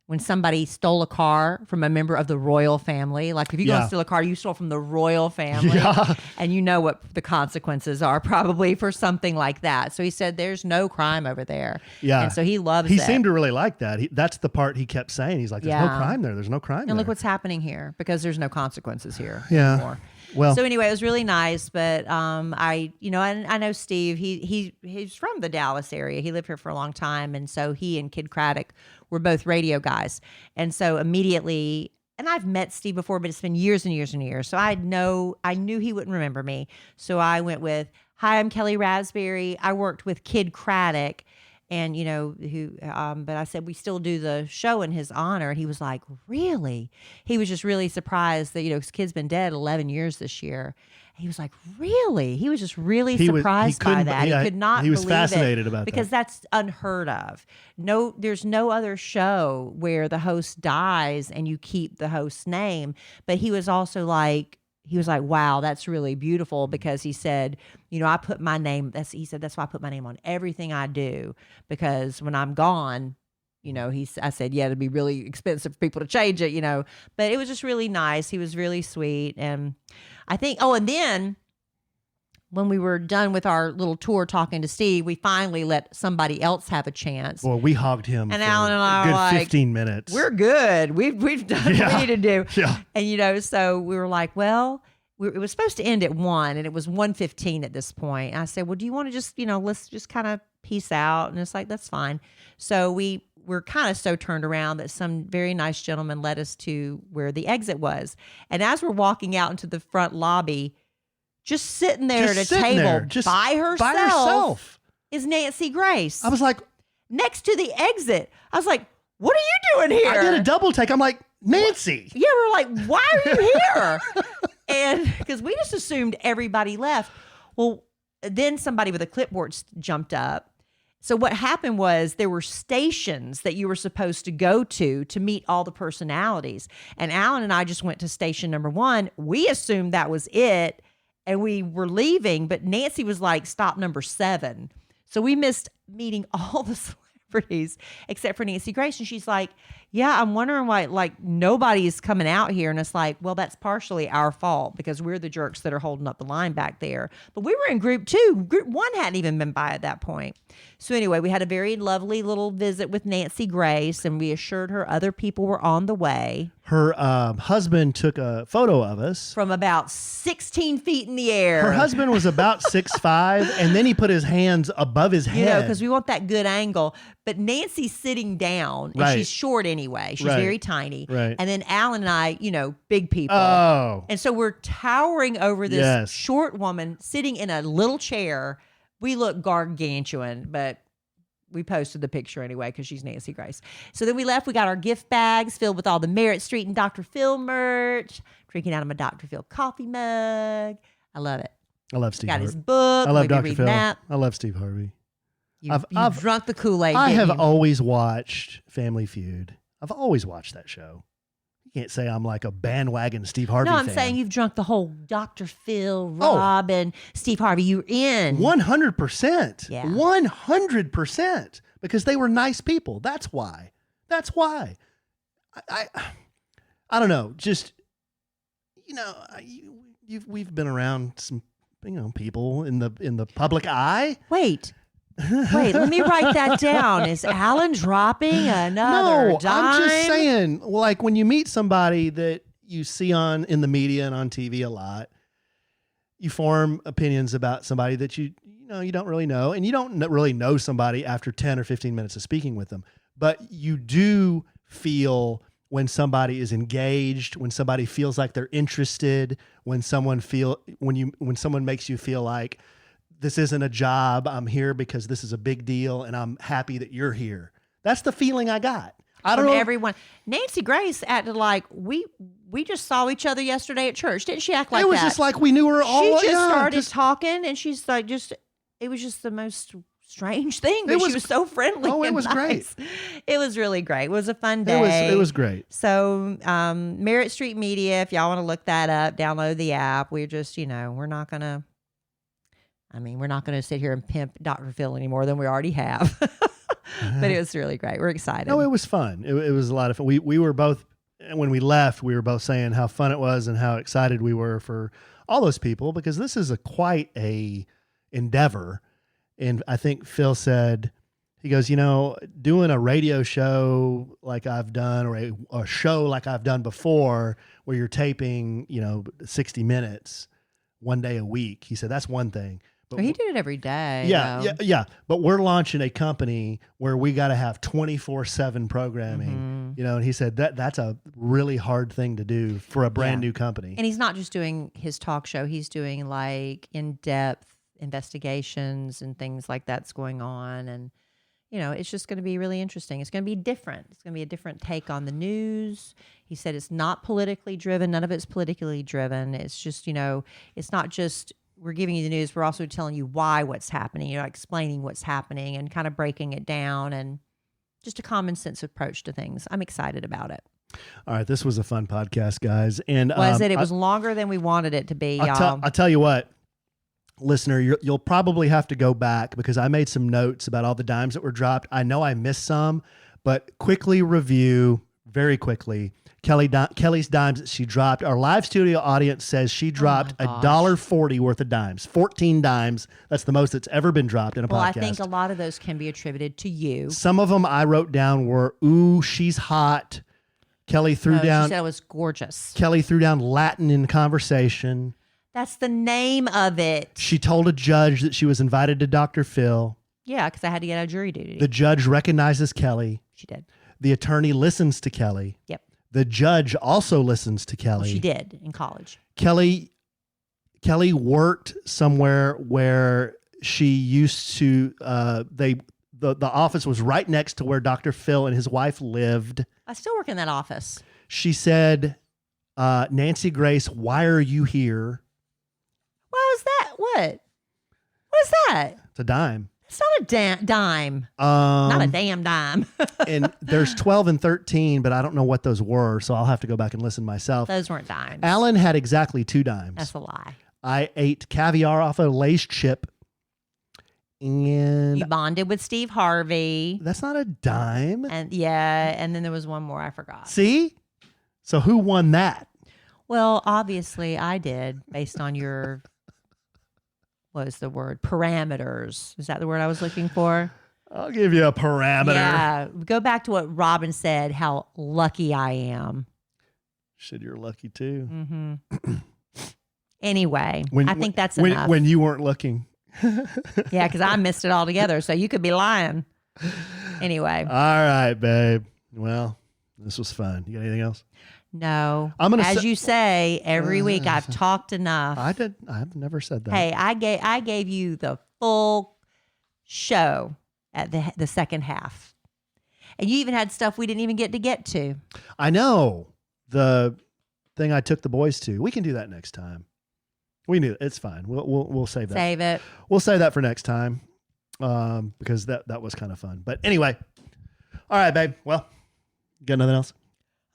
when somebody stole a car from a member of the royal family. Like if you go and steal a car, you stole from the royal family. Yeah. And you know what the consequences are probably for something like that. So he said, there's no crime over there. Yeah. And so he loves He it. seemed to really like that. That's the part he kept saying. He's like, there's no Yeah. crime there. There's no crime there. And look what's happening here because there's no consequences here Yeah. anymore. Well, So anyway, it was really nice, but I know Steve. He's from the Dallas area. He lived here for a long time, and so he and Kid Craddock were both radio guys. And so immediately, and I've met Steve before, but it's been years and years and years. So I knew he wouldn't remember me. So I went with, "Hi, I'm Kelly Raspberry. I worked with Kid Craddock." And, but I said, we still do the show in his honor. And he was like, really? He was just really surprised that, his kid's been dead 11 years this year. He was like, really? He was just really surprised by that. He could not He was believe fascinated it about because that. that's unheard of. No, there's no other show where the host dies and you keep the host's name. But he was also like, wow, that's really beautiful because he said, I put my name, he said, that's why I put my name on everything I do because when I'm gone, I said, yeah, it'd be really expensive for people to change it, but it was just really nice. He was really sweet. And I think, and then when we were done with our little tour talking to Steve, we finally let somebody else have a chance. Well, we hogged him And for Alan and I a good were like, 15 minutes. We're good. We've done what we need to do. Yeah. And, so we were like, well, it was supposed to end at 1, and it was 1:15 at this point. And I said, well, do you want to just, let's just kind of peace out? And it's like, that's fine. So we're kind of so turned around that some very nice gentleman led us to where the exit was. And as we're walking out into the front lobby, just sitting there at a table by herself is Nancy Grace. I was like, next to the exit. I was like, what are you doing here? I did a double take. I'm like, Nancy. Yeah, we're like, why are you here? And because we just assumed everybody left. Well, then somebody with a clipboard jumped up. So what happened was there were stations that you were supposed to go to meet all the personalities. And Alan and I just went to station number 1. We assumed that was it. And we were leaving, but Nancy was like, stop number 7. So we missed meeting all the celebrities except for Nancy Grace. And she's like, yeah, I'm wondering why, nobody's coming out here. And it's like, well, that's partially our fault because we're the jerks that are holding up the line back there. But we were in group 2. Group 1 hadn't even been by at that point. So anyway, we had a very lovely little visit with Nancy Grace, and we assured her other people were on the way. Her husband took a photo of us. From about 16 feet in the air. Her husband was about 6'5", and then he put his hands above his head. Because we want that good angle. But Nancy's sitting down, and she's short anyway. She's very tiny. Right. And then Alan and I, big people. Oh. And so we're towering over this short woman sitting in a little chair. We look gargantuan, but we posted the picture anyway because she's Nancy Grace. So then we left. We got our gift bags filled with all the Merritt Street and Dr. Phil merch, drinking out of my Dr. Phil coffee mug. I love it. I love Steve Got Harvey. his book. I love Dr. reading Phil. that. I love Steve Harvey. You've drunk the Kool-Aid. I have you? always watched Family Feud. I've always watched that show. You can't say I'm like a bandwagon Steve Harvey No, I'm fan. saying you've drunk the whole Dr. Phil, Robin, Steve Harvey. You're in. 100%. Yeah. 100%. Because they were nice people. That's why. I don't know. Just, we've been around some, people in the public eye. Wait, let me write that down. Is Alan dropping another dime? I'm just saying, like when you meet somebody that you see in the media and on TV a lot, you form opinions about somebody that you don't really know, and you don't really know somebody after 10 or 15 minutes of speaking with them. But you do feel when somebody is engaged, when somebody feels like they're interested, when someone makes you feel like this isn't a job. I'm here because this is a big deal, and I'm happy that you're here. That's the feeling I got. I don't know. Everyone. Nancy Grace acted like we just saw each other yesterday at church. Didn't she act like that? It was just like we knew her all. She just started talking, and she's like, it was just the most strange thing. But she was so friendly. Oh, it was nice. Great. It was really great. It was a fun day. It was great. So, Merritt Street Media, if y'all want to look that up, download the app. We're just, we're not going to. We're not going to sit here and pimp Dr. Phil any more than we already have. But it was really great. We're excited. No, it was fun. It was a lot of fun. We were both, when we left, we were both saying how fun it was and how excited we were for all those people, because this is quite a endeavor. And I think Phil said, he goes, doing a radio show like I've done, or a show like I've done before, where you're taping, 60 minutes one day a week. He said, that's one thing. But he did it every day. Yeah. But we're launching a company where we got to have 24/7 programming, and he said that's a really hard thing to do for a brand new company. And he's not just doing his talk show. He's doing like in-depth investigations and things like that's going on. And, it's just going to be really interesting. It's going to be different. It's going to be a different take on the news. He said it's not politically driven. None of it's politically driven. It's just, it's not just we're giving you the news. We're also telling you what's happening, explaining what's happening and kind of breaking it down, and just a common sense approach to things. I'm excited about it. All right. This was a fun podcast, guys. And was it? It was longer than we wanted it to be, y'all. I'll tell you what, listener, you'll probably have to go back, because I made some notes about all the dimes that were dropped. I know I missed some, but quickly review very quickly. Kellie's dimes that she dropped. Our live studio audience says she dropped $1.40 worth of dimes. 14 dimes. That's the most that's ever been dropped in a podcast. Well, I think a lot of those can be attributed to you. Some of them I wrote down were, ooh, she's hot. Kellie threw down. She said it was gorgeous. Kellie threw down Latin in conversation. That's the name of it. She told a judge that she was invited to Dr. Phil. Yeah, because I had to get out of jury duty. The judge recognizes Kellie. She did. The attorney listens to Kellie. Yep. The judge also listens to Kellie. Well, she did in college. Kellie worked somewhere where she used to. The office was right next to where Dr. Phil and his wife lived. I still work in that office. She said, "Nancy Grace, why are you here?" Why was that? What? What is that? It's a dime. It's not a dime. Not a damn dime. And there's 12 and 13, but I don't know what those were, so I'll have to go back and listen myself. Those weren't dimes. Allen had exactly 2 dimes. That's a lie. I ate caviar off a Lay's chip. And You bonded with Steve Harvey. that's not a dime. And then there was one more I forgot. See? So who won that? Well, obviously I did, based on your, what is the word? Parameters. Is that the word I was looking for? I'll give you a parameter. Yeah. Go back to what Robin said, how lucky I am. Shit, you're lucky too. Mm-hmm. Anyway, I think that's enough. When you weren't looking. Yeah, because I missed it all together, so you could be lying. Anyway. All right, babe. Well, this was fun. You got anything else? No. As you say, every week I've talked enough. I've never said that. Hey, I gave you the full show at the second half. And you even had stuff we didn't even get to. I know. The thing I took the boys to. We can do that next time. We knew it's fine. We'll save that. Save it. We'll save that for next time. Because that was kind of fun. But anyway. All right, babe. Well, you got nothing else?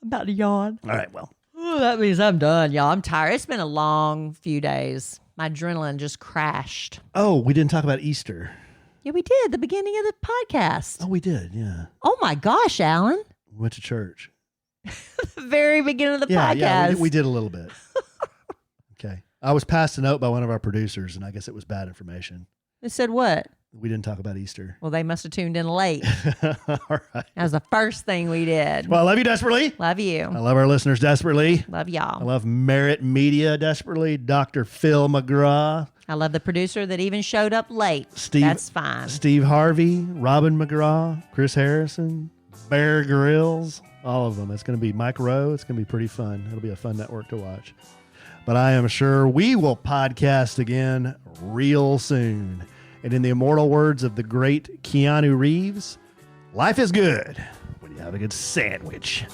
I'm about to yawn. All right, well. Ooh, that means I'm done, y'all. I'm tired. It's been a long few days. My adrenaline just crashed. Oh, we didn't talk about Easter. Yeah, we did. The beginning of the podcast. Oh, we did. Yeah. Oh my gosh, Alan. We went to church. The very beginning of the podcast. Yeah, we did a little bit. Okay. I was passed a note by one of our producers, and I guess it was bad information. It said what? We didn't talk about Easter. Well, they must have tuned in late. All right. That was the first thing we did. Well, I love you desperately. Love you. I love our listeners desperately. Love y'all. I love Merit Media desperately. Dr. Phil McGraw. I love the producer that even showed up late. That's fine. Steve Harvey, Robin McGraw, Chris Harrison, Bear Grylls, all of them. It's going to be Mike Rowe. It's going to be pretty fun. It'll be a fun network to watch. But I am sure we will podcast again real soon. And in the immortal words of the great Keanu Reeves, life is good when you have a good sandwich.